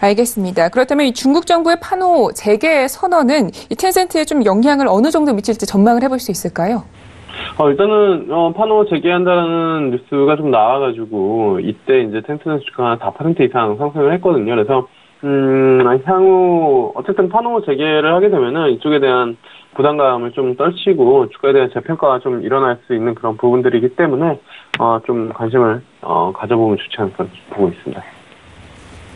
알겠습니다. 그렇다면 이 중국 정부의 판호 재개 선언은 이 텐센트에 좀 영향을 어느 정도 미칠지 전망을 해볼 수 있을까요? 일단은 판호 재개한다는 뉴스가 좀 나와가지고 이때 이제 텐센트 주가가 4% 이상 상승을 했거든요. 그래서 향후 어쨌든 판호 재개를 하게 되면은 이쪽에 대한 부담감을 좀 떨치고 주가에 대한 재평가가 좀 일어날 수 있는 그런 부분들이기 때문에 좀 관심을 가져보면 좋지 않을까 보고 있습니다.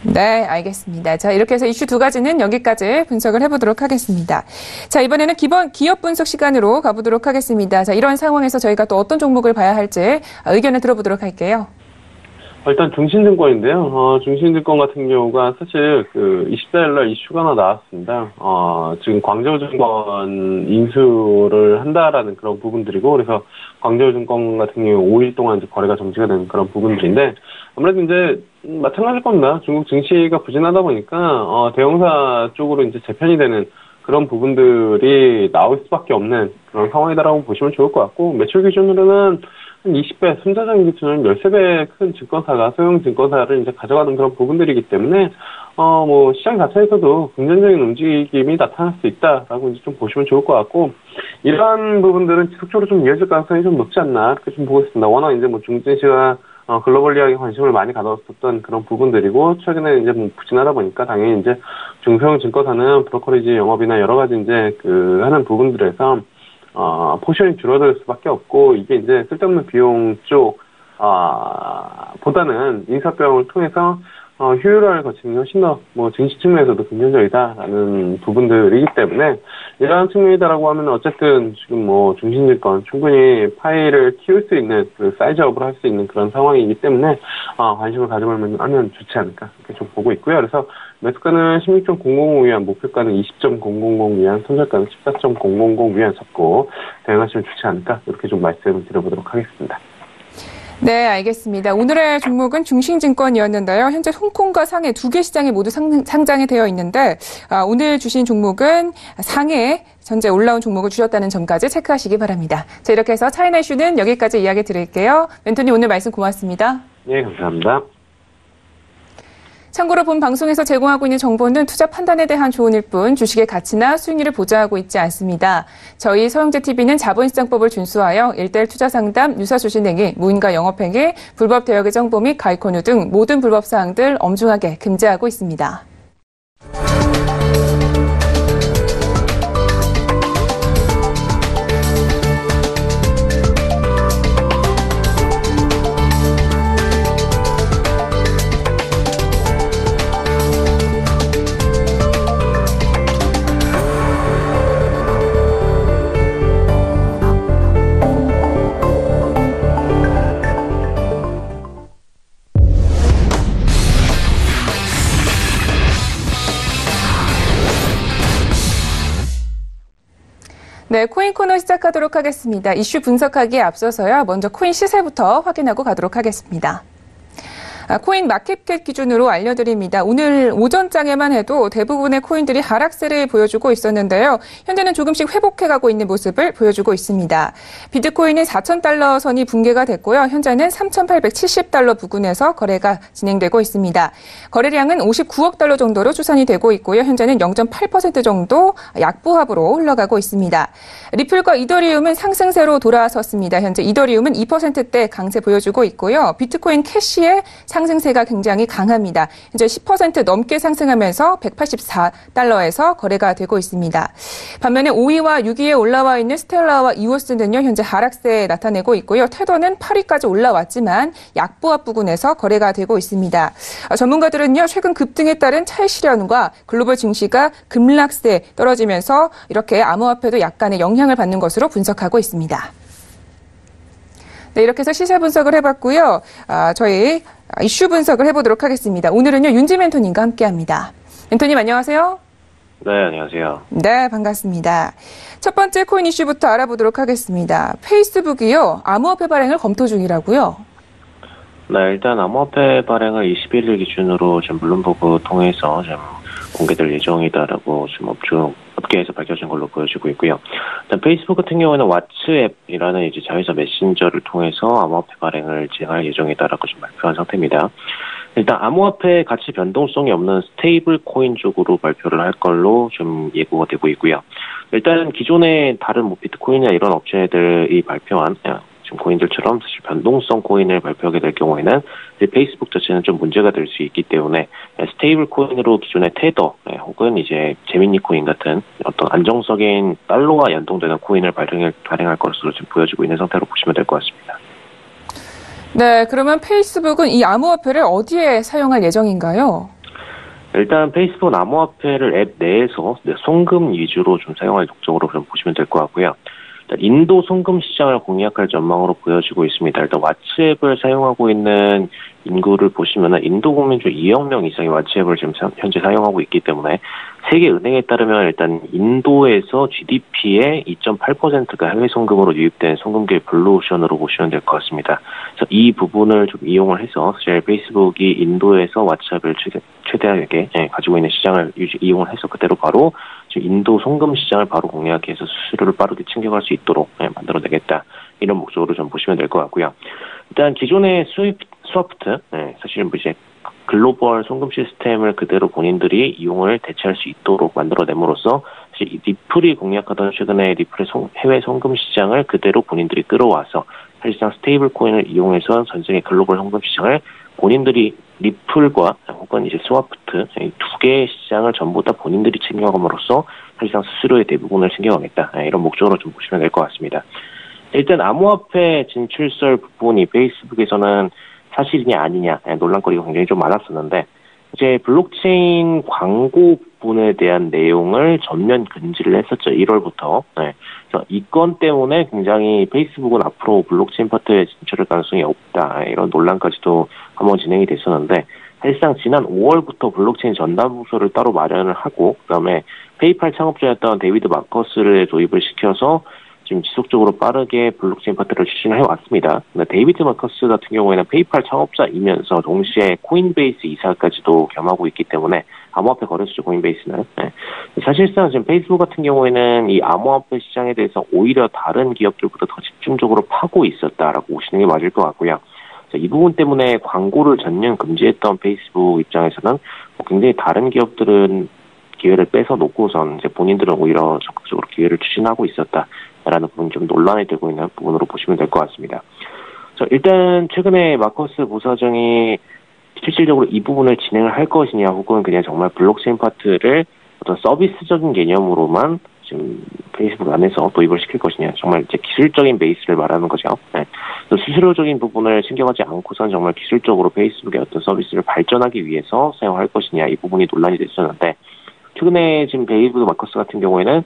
네, 알겠습니다. 자, 이렇게 해서 이슈 두 가지는 여기까지 분석을 해보도록 하겠습니다. 자, 이번에는 기업 분석 시간으로 가보도록 하겠습니다. 자, 이런 상황에서 저희가 또 어떤 종목을 봐야 할지 의견을 들어보도록 할게요. 일단 중신증권인데요. 중신증권 같은 경우가 사실 24일날 이슈가 하나 나왔습니다. 지금 광저우증권 인수를 한다라는 그런 부분들이고, 그래서 광저우증권 같은 경우 5일 동안 이제 거래가 정지가 되는 그런 부분들인데, 아무래도 이제 마찬가지일 겁니다. 중국 증시가 부진하다 보니까 대형사 쪽으로 이제 재편이 되는 그런 부분들이 나올 수밖에 없는 그런 상황이다라고 보시면 좋을 것 같고, 매출 기준으로는 한 20배, 순자장 기준은 13배 큰 증권사가 소형 증권사를 이제 가져가는 그런 부분들이기 때문에, 시장 자체에서도 긍정적인 움직임이 나타날 수 있다라고 이제 좀 보시면 좋을 것 같고, 이러한 부분들은 지속적으로 좀 이어질 가능성이 좀 높지 않나, 이렇게 좀 보고 있습니다. 워낙 이제 중증시가 글로벌리하게 관심을 많이 가졌었던 그런 부분들이고, 최근에 이제 뭐 부진하다 보니까 당연히 이제 중소형 증권사는 브로커리지 영업이나 여러 가지 이제 하는 부분들에서, 포션이 줄어들 수밖에 없고, 이게 이제 쓸데없는 비용 쪽, 보다는 인사병을 통해서 효율화를 거치는 게 훨씬 더 증시 측면에서도 긍정적이다라는 부분들이기 때문에 이러한 측면이다라고 하면 어쨌든 지금 중신증권 충분히 파이를 키울 수 있는 그 사이즈업을 할 수 있는 그런 상황이기 때문에 관심을 가져보면 좋지 않을까 이렇게 좀 보고 있고요. 그래서 매수가는 16.000 위안, 목표가는 20.000 위안, 손절가는 14.000 위안 잡고 대응하시면 좋지 않을까 이렇게 좀 말씀을 드려보도록 하겠습니다. 네, 알겠습니다. 오늘의 종목은 중신증권이었는데요. 현재 홍콩과 상해 두 개 시장이 모두 상장이 되어 있는데 오늘 주신 종목은 상해 현재 올라온 종목을 주셨다는 점까지 체크하시기 바랍니다. 자, 이렇게 해서 차이나 이슈는 여기까지 이야기 드릴게요. 멘토님 오늘 말씀 고맙습니다. 네, 감사합니다. 참고로 본 방송에서 제공하고 있는 정보는 투자 판단에 대한 조언일 뿐 주식의 가치나 수익률을 보장하고 있지 않습니다. 저희 서영재TV는 자본시장법을 준수하여 1:1 투자상담, 유사주식 행위, 무인가 영업행위, 불법 대여의 정보 및 가입권유 등 모든 불법 사항들 엄중하게 금지하고 있습니다. 네, 코인 코너 시작하도록 하겠습니다. 이슈 분석하기에 앞서서요. 먼저 코인 시세부터 확인하고 가도록 하겠습니다. 코인 마켓캡 기준으로 알려드립니다. 오늘 오전장에만 해도 대부분의 코인들이 하락세를 보여주고 있었는데요. 현재는 조금씩 회복해가고 있는 모습을 보여주고 있습니다. 비트코인은 4,000달러 선이 붕괴가 됐고요. 현재는 3,870달러 부근에서 거래가 진행되고 있습니다. 거래량은 59억 달러 정도로 추산이 되고 있고요. 현재는 0.8% 정도 약보합으로 흘러가고 있습니다. 리플과 이더리움은 상승세로 돌아섰습니다. 현재 이더리움은 2%대 강세 보여주고 있고요. 비트코인 캐시의 상승세가 굉장히 강합니다. 현재 10% 넘게 상승하면서 184달러에서 거래가 되고 있습니다. 반면에 5위와 6위에 올라와 있는 스텔라와 이오스는요, 현재 하락세 나타내고 있고요. 테더는 8위까지 올라왔지만 약보합 부근에서 거래가 되고 있습니다. 전문가들은요, 최근 급등에 따른 차익 실현과 글로벌 증시가 급락세 떨어지면서 이렇게 암호화폐도 약간의 영향을 받는 것으로 분석하고 있습니다. 네, 이렇게 해서 시세 분석을 해봤고요. 저희 이슈 분석을 해보도록 하겠습니다. 오늘은요, 윤지 멘토님과 함께합니다. 멘토님 안녕하세요. 네, 안녕하세요. 네, 반갑습니다. 첫 번째 코인 이슈부터 알아보도록 하겠습니다. 페이스북이요, 암호화폐 발행을 검토 중이라고요? 네, 일단 암호화폐 발행을 21일 기준으로 지금 블룸버그 통해서 좀 공개될 예정이다라고 지금 업계에서 밝혀진 걸로 보여지고 있고요. 일단 페이스북 같은 경우에는 왓츠앱이라는 이제 자회사 메신저를 통해서 암호화폐 발행을 진행할 예정이다라고 지금 발표한 상태입니다. 일단 암호화폐 가치 변동성이 없는 스테이블 코인 쪽으로 발표를 할 걸로 좀 예고가 되고 있고요. 일단 기존의 다른 비트코인이나 이런 업체들이 발표한 지금 코인들처럼 사실 변동성 코인을 발표하게 될 경우에는 페이스북 자체는 좀 문제가 될 수 있기 때문에 스테이블 코인으로 기존의 테더 혹은 이제 제미니 코인 같은 어떤 안정적인 달러와 연동되는 코인을 발행할 것으로 지금 보여지고 있는 상태로 보시면 될 것 같습니다. 네, 그러면 페이스북은 이 암호화폐를 어디에 사용할 예정인가요? 일단 페이스북은 암호화폐를 앱 내에서 송금 위주로 좀 사용할 목적으로 좀 보시면 될 것 같고요. 인도 송금 시장을 공략할 전망으로 보여지고 있습니다. 일단 왓츠앱을 사용하고 있는 인구를 보시면 인도 국민 중 2억 명 이상이 왓츠앱을 지금 현재 사용하고 있기 때문에 세계은행에 따르면 일단 인도에서 GDP의 2.8%가 해외 송금으로 유입된 송금기의 블루오션으로 보시면 될 것 같습니다. 그래서 이 부분을 좀 이용을 해서 사실 페이스북이 인도에서 왓츠앱을 최대하게 가지고 있는 시장을 이용을 해서 그대로 바로 지금 인도 송금 시장을 바로 공략해서 수수료를 빠르게 챙겨갈 수 있도록 만들어내겠다. 이런 목적으로 좀 보시면 될 것 같고요. 일단 기존의 스와프트, 사실은 뭐 이제 글로벌 송금 시스템을 그대로 본인들이 이용을 대체할 수 있도록 만들어냄으로써 사실 리플이 공략하던 최근에 리플의 해외 송금 시장을 그대로 본인들이 끌어와서 사실상 스테이블 코인을 이용해서 전 세계 글로벌 현금 시장을 본인들이 리플과 혹은 이제 스와프트 이 두 개의 시장을 전부 다 본인들이 챙겨감으로써 사실상 수수료의 대부분을 챙겨가겠다 이런 목적으로 좀 보시면 될 것 같습니다. 일단 암호화폐 진출설 부분이 페이스북에서는 사실이냐 아니냐 논란거리가 굉장히 좀 많았었는데 이제 블록체인 광고 부분에 대한 내용을 전면 금지를 했었죠. 1월부터. 그래서 이 건 때문에 굉장히 페이스북은 앞으로 블록체인 파트에 진출할 가능성이 없다. 이런 논란까지도 한번 진행이 됐었는데 사실상 지난 5월부터 블록체인 전담부서를 따로 마련을 하고 그다음에 페이팔 창업자였던 데이비드 마커스를 도입을 시켜서 지금 지속적으로 빠르게 블록체인 파트를 추진해 왔습니다. 데이비드 마커스 같은 경우에는 페이팔 창업자이면서 동시에 코인베이스 이사까지도 겸하고 있기 때문에 암호화폐 거래소죠, 코인베이스는. 사실상 지금 페이스북 같은 경우에는 이 암호화폐 시장에 대해서 오히려 다른 기업들보다 더 집중적으로 파고 있었다라고 보시는 게 맞을 것 같고요. 이 부분 때문에 광고를 전면 금지했던 페이스북 입장에서는 굉장히 다른 기업들은 기회를 뺏어 놓고선 이제 본인들은 오히려 적극적으로 기회를 추진하고 있었다라는 부분이 좀 논란이 되고 있는 부분으로 보시면 될 것 같습니다. 일단 최근에 마커스 부사장이 실질적으로 이 부분을 진행을 할 것이냐 혹은 그냥 정말 블록체인 파트를 어떤 서비스적인 개념으로만 지금 페이스북 안에서 도입을 시킬 것이냐 정말 이제 기술적인 베이스를 말하는 거죠. 수수료적인 부분을 신경하지 않고선 정말 기술적으로 페이스북의 어떤 서비스를 발전하기 위해서 사용할 것이냐 이 부분이 논란이 됐었는데 최근에 지금 데이비드 마커스 같은 경우에는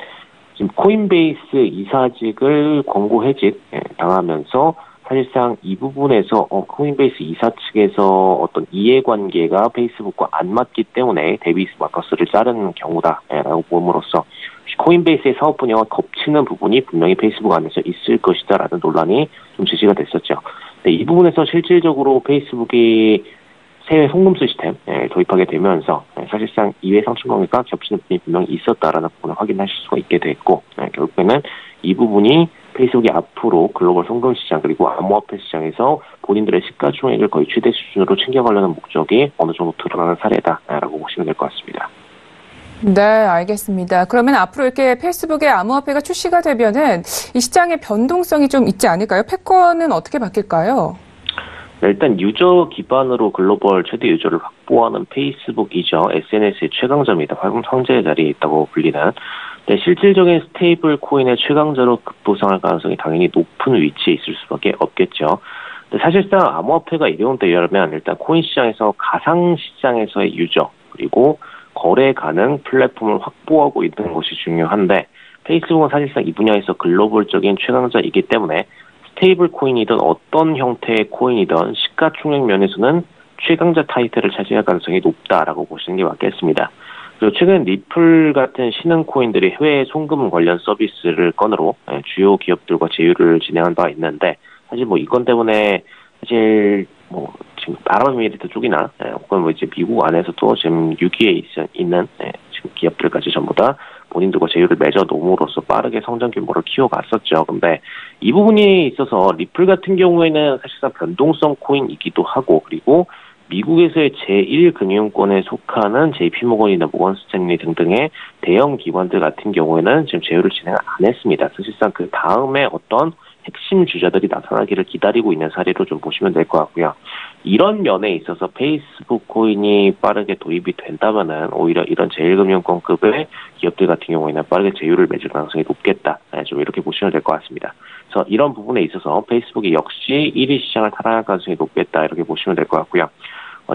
지금 코인베이스 이사직을 권고 해직 당하면서 사실상 이 부분에서 코인베이스 이사 측에서 어떤 이해관계가 페이스북과 안 맞기 때문에 데이비드 마커스를 자르는 경우다라고 봄으로써 코인베이스의 사업 분야와 겹치는 부분이 분명히 페이스북 안에서 있을 것이다라는 논란이 좀 제시가 됐었죠. 이 부분에서 실질적으로 페이스북이 해외 송금 시스템 도입하게 되면서 사실상 이해 상충관계가 겹치는 부분이 분명히 있었다라는 부분을 확인하실 수가 있게 됐고 결국에는 이 부분이 페이스북이 앞으로 글로벌 송금 시장 그리고 암호화폐 시장에서 본인들의 시가총액을 거의 최대 수준으로 챙겨가려는 목적이 어느 정도 드러나는 사례다라고 보시면 될 것 같습니다. 네, 알겠습니다. 그러면 앞으로 이렇게 페이스북에 암호화폐가 출시가 되면은 이 시장의 변동성이 좀 있지 않을까요? 패권은 어떻게 바뀔까요? 일단 유저 기반으로 글로벌 최대 유저를 확보하는 페이스북이죠. SNS의 최강자입니다. 황제의 자리에 있다고 불리는. 네, 실질적인 스테이블 코인의 최강자로 급부상할 가능성이 당연히 높은 위치에 있을 수밖에 없겠죠. 사실상 암호화폐가 이용되려면 일단 코인 시장에서 가상 시장에서의 유저 그리고 거래 가능 플랫폼을 확보하고 있는 것이 중요한데 페이스북은 사실상 이 분야에서 글로벌적인 최강자이기 때문에 스테이블 코인이든 어떤 형태의 코인이든 시가총액 면에서는 최강자 타이틀을 차지할 가능성이 높다라고 보시는 게 맞겠습니다. 그리고 최근 리플 같은 신흥 코인들이 해외 송금 관련 서비스를 건으로 주요 기업들과 제휴를 진행한 바가 있는데 사실 뭐 이건 때문에 사실 뭐 지금 아랍에미리트 쪽이나 혹은 뭐 이제 미국 안에서도 지금 유기에 있는 지금 기업들까지 전부 다 본인들과 제휴를 맺어 놓음으로써 빠르게 성장 규모를 키워갔었죠. 근데 이 부분이 있어서 리플 같은 경우에는 사실상 변동성 코인이기도 하고 그리고 미국에서의 제1금융권에 속하는 JP모건이나 모건스탠리 등등의 대형 기관들 같은 경우에는 지금 제휴를 진행 안 했습니다. 사실상 그 다음에 어떤 핵심 주자들이 나타나기를 기다리고 있는 사례로 좀 보시면 될 것 같고요. 이런 면에 있어서 페이스북 코인이 빠르게 도입이 된다면은 오히려 이런 제1금융권급의 기업들 같은 경우에는 빠르게 제휴를 맺을 가능성이 높겠다. 좀 이렇게 보시면 될 것 같습니다. 그래서 이런 부분에 있어서 페이스북이 역시 1위 시장을 탈환할 가능성이 높겠다. 이렇게 보시면 될 것 같고요.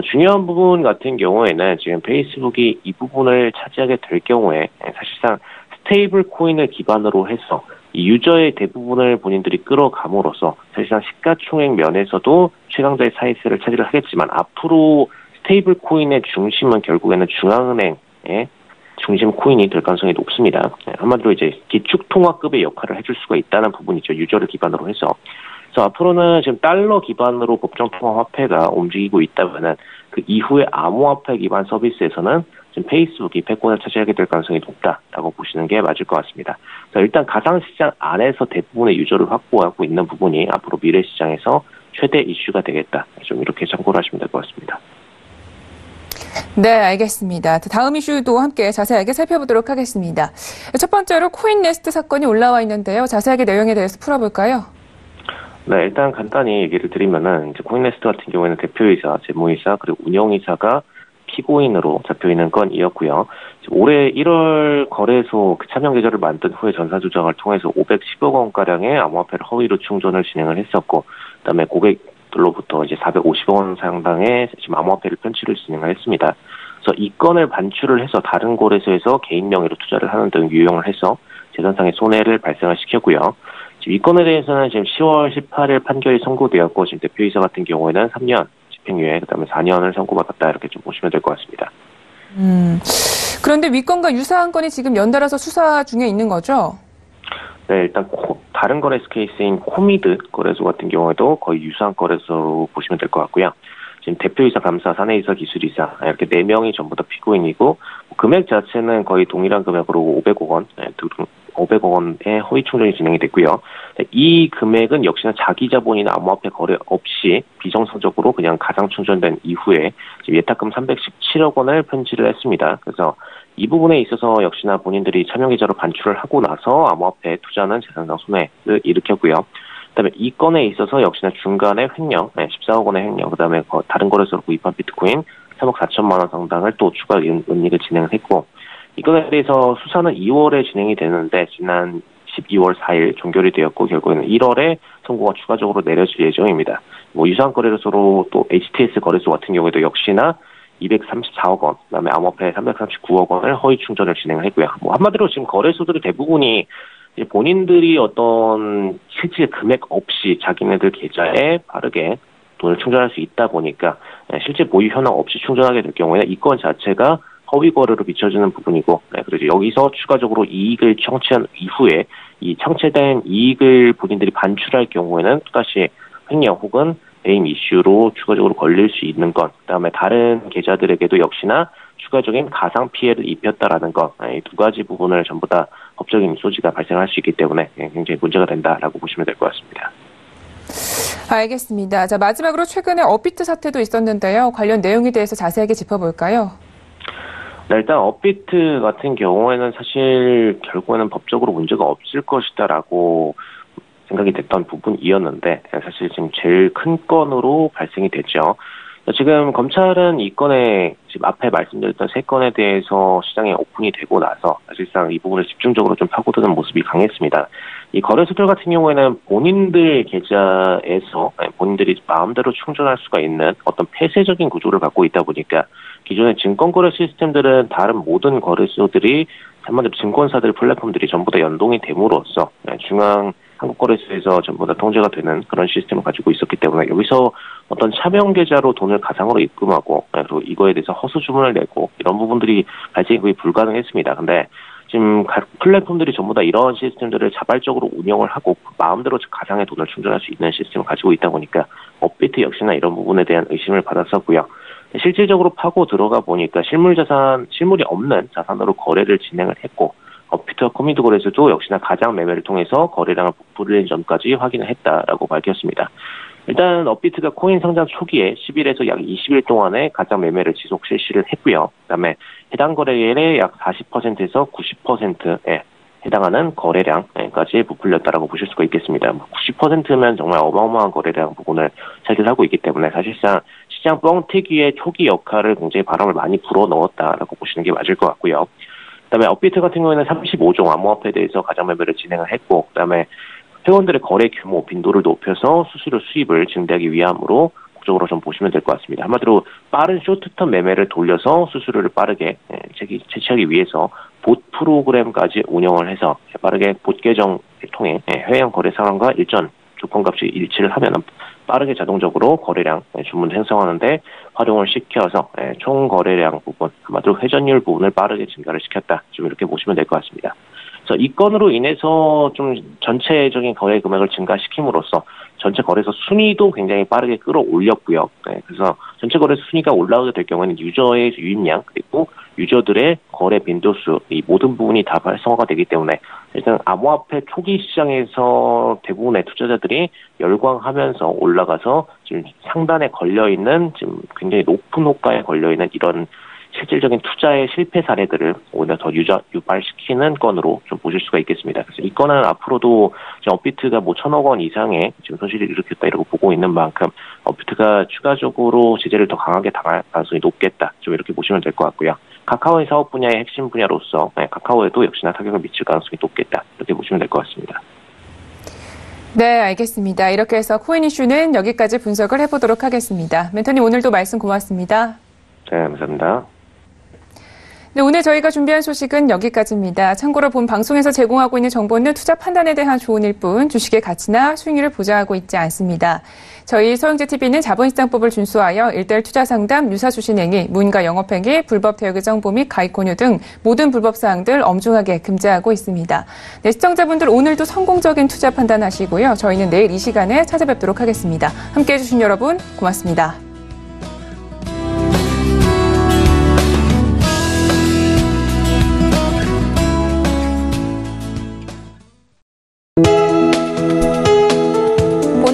중요한 부분 같은 경우에는 지금 페이스북이 이 부분을 차지하게 될 경우에 사실상 스테이블 코인을 기반으로 해서 이 유저의 대부분을 본인들이 끌어감으로써 사실상 시가총액 면에서도 최강자의 사이즈를 차지를 하겠지만 앞으로 스테이블 코인의 중심은 결국에는 중앙은행의 중심 코인이 될 가능성이 높습니다. 한마디로 이제 기축통화급의 역할을 해줄 수가 있다는 부분이죠. 유저를 기반으로 해서. 그래서 앞으로는 지금 달러 기반으로 법정통화 화폐가 움직이고 있다면은 그 이후에 암호화폐 기반 서비스에서는 지금 페이스북이 패권을 차지하게 될 가능성이 높다라고 보시는 게 맞을 것 같습니다. 그래서 일단 가상시장 안에서 대부분의 유저를 확보하고 있는 부분이 앞으로 미래 시장에서 최대 이슈가 되겠다. 좀 이렇게 참고를 하시면 될 것 같습니다. 네, 알겠습니다. 다음 이슈도 함께 자세하게 살펴보도록 하겠습니다. 첫 번째로 코인네스트 사건이 올라와 있는데요. 자세하게 내용에 대해서 풀어볼까요? 네, 일단 간단히 얘기를 드리면은 이제 코인네스트 같은 경우에는 대표이사, 재무이사, 그리고 운영이사가 피고인으로 잡혀 있는 건이었고요. 올해 1월 거래소 차명 계좌를 만든 후에 전사 조작을 통해서 510억 원가량의 암호화폐를 허위로 충전을 진행을 했었고, 그다음에 고객들로부터 이제 450억 원 상당의 지금 암호화폐를 편취를 진행을 했습니다. 그래서 이 건을 반출을 해서 다른 거래소에서 개인 명의로 투자를 하는 등 유용을 해서 재산상의 손해를 발생을 시켰고요. 지금 이 건에 대해서는 지금 10월 18일 판결이 선고되었고, 지금 대표이사 같은 경우에는 3년 집행유예, 그다음에 4년을 선고받았다, 이렇게 좀 보시면 될 것 같습니다. 그런데 윗건과 유사한 건이 지금 연달아서 수사 중에 있는 거죠? 네, 일단 다른 거래소 케이스인 코미드 거래소 같은 경우에도 거의 유사한 거래소로 보시면 될 것 같고요. 지금 대표이사, 감사, 사내이사, 기술이사 이렇게 4명이 전부 다 피고인이고, 금액 자체는 거의 동일한 금액으로 500억 원, 500억 원의 허위 충전이 진행이 됐고요. 이 금액은 역시나 자기 자본이나 암호화폐 거래 없이 비정상적으로 그냥 가상 충전된 이후에 지금 예탁금 317억 원을 편취를 했습니다. 그래서 이 부분에 있어서 역시나 본인들이 차명 계좌로 반출을 하고 나서 암호화폐에 투자는 재산상 손해를 일으켰고요. 그다음에 이 건에 있어서 역시나 중간에 횡령, 14억 원의 횡령, 그다음에 다른 거래소로 구입한 비트코인 3억 4천만 원 상당을 또 추가 은닉을 진행을 했고, 이 건에 대해서 수사는 2월에 진행이 되는데 지난 12월 4일 종결이 되었고, 결국에는 1월에 선고가 추가적으로 내려질 예정입니다. 유사한 거래소로 또 HTS 거래소 같은 경우에도 역시나 234억 원, 그다음에 암호화폐 339억 원을 허위 충전을 진행을 했고요. 한마디로 지금 거래소들이 대부분이 이제 본인들이 어떤 실제 금액 없이 자기네들 계좌에 빠르게 돈을 충전할 수 있다 보니까 실제 보유 현황 없이 충전하게 될 경우에는 이 건 자체가 허위 거래로 비춰지는 부분이고, 그래서 여기서 추가적으로 이익을 청취한 이후에 이 청취된 이익을 본인들이 반출할 경우에는 또다시 횡령 혹은 배임 이슈로 추가적으로 걸릴 수 있는 것, 그다음에 다른 계좌들에게도 역시나 추가적인 가상 피해를 입혔다라는 것, 이 두 가지 부분을 전부 다 법적인 소지가 발생할 수 있기 때문에 굉장히 문제가 된다라고 보시면 될 것 같습니다. 알겠습니다. 자, 마지막으로 최근에 업비트 사태도 있었는데요. 관련 내용에 대해서 자세하게 짚어볼까요? 네, 일단 업비트 같은 경우에는 사실 결국에는 법적으로 문제가 없을 것이다라고 생각이 됐던 부분이었는데, 사실 지금 제일 큰 건으로 발생이 됐죠. 지금 검찰은 이 건에 지금 앞에 말씀드렸던 3건에 대해서 시장에 오픈이 되고 나서 사실상 이 부분을 집중적으로 좀 파고드는 모습이 강했습니다. 이 거래소들 같은 경우에는 본인들 계좌에서 본인들이 마음대로 충전할 수가 있는 어떤 폐쇄적인 구조를 갖고 있다 보니까 기존의 증권거래 시스템들은 다른 모든 거래소들이 한마디로 증권사들 플랫폼들이 전부 다 연동이 됨으로써 중앙 한국거래소에서 전부 다 통제가 되는 그런 시스템을 가지고 있었기 때문에 여기서 어떤 차명 계좌로 돈을 가상으로 입금하고 그리고 이거에 대해서 허수 주문을 내고 이런 부분들이 발생이 거의 불가능했습니다. 근데 지금 각 플랫폼들이 전부 다 이런 시스템들을 자발적으로 운영을 하고 마음대로 가상의 돈을 충전할 수 있는 시스템을 가지고 있다 보니까 업비트 역시나 이런 부분에 대한 의심을 받았었고요. 실질적으로 파고 들어가 보니까 실물이 없는 자산으로 거래를 진행을 했고, 업비트와 코미드 거래소도 역시나 가장 매매를 통해서 거래량을 부풀린 점까지 확인을 했다라고 밝혔습니다. 일단 업비트가 코인 상장 초기에 10일에서 약 20일 동안에 가장 매매를 지속 실시를 했고요. 그다음에 해당 거래일의 약 40%에서 90%에 해당하는 거래량까지 부풀렸다라고 보실 수가 있겠습니다. 90%면 정말 어마어마한 거래량 부분을 차지하고 있기 때문에 사실상 시장 뻥튀기의 초기 역할을 굉장히 바람을 많이 불어넣었다라고 보시는 게 맞을 것 같고요. 그다음에 업비트 같은 경우에는 35종 암호화폐에 대해서 가장 매매를 진행을 했고, 그다음에 회원들의 거래 규모, 빈도를 높여서 수수료 수입을 증대하기 위함으로 적으로 좀 보시면 될 것 같습니다. 한마디로 빠른 쇼트텀 매매를 돌려서 수수료를 빠르게 채취하기 위해서 봇 프로그램까지 운영을 해서 빠르게 봇 계정을 통해 회원 거래 상황과 일전 조건값이 일치를 하면 빠르게 자동적으로 거래량 주문 생성하는데 활용을 시켜서 총 거래량 부분, 한마디로 회전율 부분을 빠르게 증가를 시켰다. 좀 이렇게 보시면 될 것 같습니다. 그래서 이 건으로 인해서 좀 전체적인 거래 금액을 증가시킴으로써 전체 거래소 순위도 굉장히 빠르게 끌어올렸고요. 그래서 전체 거래소 순위가 올라가게 될 경우에는 유저의 유입량 그리고 유저들의 거래 빈도수 이 모든 부분이 다 활성화가 되기 때문에 일단 암호화폐 초기 시장에서 대부분의 투자자들이 열광하면서 올라가서 지금 상단에 걸려 있는 지금 굉장히 높은 호가에 걸려 있는 이런 실질적인 투자의 실패 사례들을 오히려 더 유발시키는 건으로 좀 보실 수가 있겠습니다. 그래서 이 건은 앞으로도 업비트가 뭐 1,000억 원 이상의 지금 손실을 일으켰다 이러고 보고 있는 만큼 업비트가 추가적으로 제재를 더 강하게 당할 가능성이 높겠다. 좀 이렇게 보시면 될 것 같고요. 카카오의 사업 분야의 핵심 분야로서 카카오에도 역시나 타격을 미칠 가능성이 높겠다. 이렇게 보시면 될 것 같습니다. 네, 알겠습니다. 이렇게 해서 코인 이슈는 여기까지 분석을 해보도록 하겠습니다. 멘토님 오늘도 말씀 고맙습니다. 네, 감사합니다. 네, 오늘 저희가 준비한 소식은 여기까지입니다. 참고로 본 방송에서 제공하고 있는 정보는 투자 판단에 대한 조언일 뿐 주식의 가치나 수익률을 보장하고 있지 않습니다. 저희 서영재TV는 자본시장법을 준수하여 1:1 투자 상담, 유사주신행위, 무인가 영업행위, 불법 대여의 정보 및 가입 권유 등 모든 불법 사항들 엄중하게 금지하고 있습니다. 네, 시청자분들 오늘도 성공적인 투자 판단하시고요. 저희는 내일 이 시간에 찾아뵙도록 하겠습니다. 함께해 주신 여러분 고맙습니다.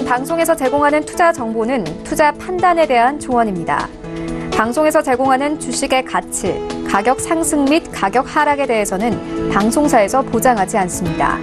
방송에서 제공하는 투자 정보는 투자 판단에 대한 조언입니다. 방송에서 제공하는 주식의 가치, 가격 상승 및 가격 하락에 대해서는 방송사에서 보장하지 않습니다.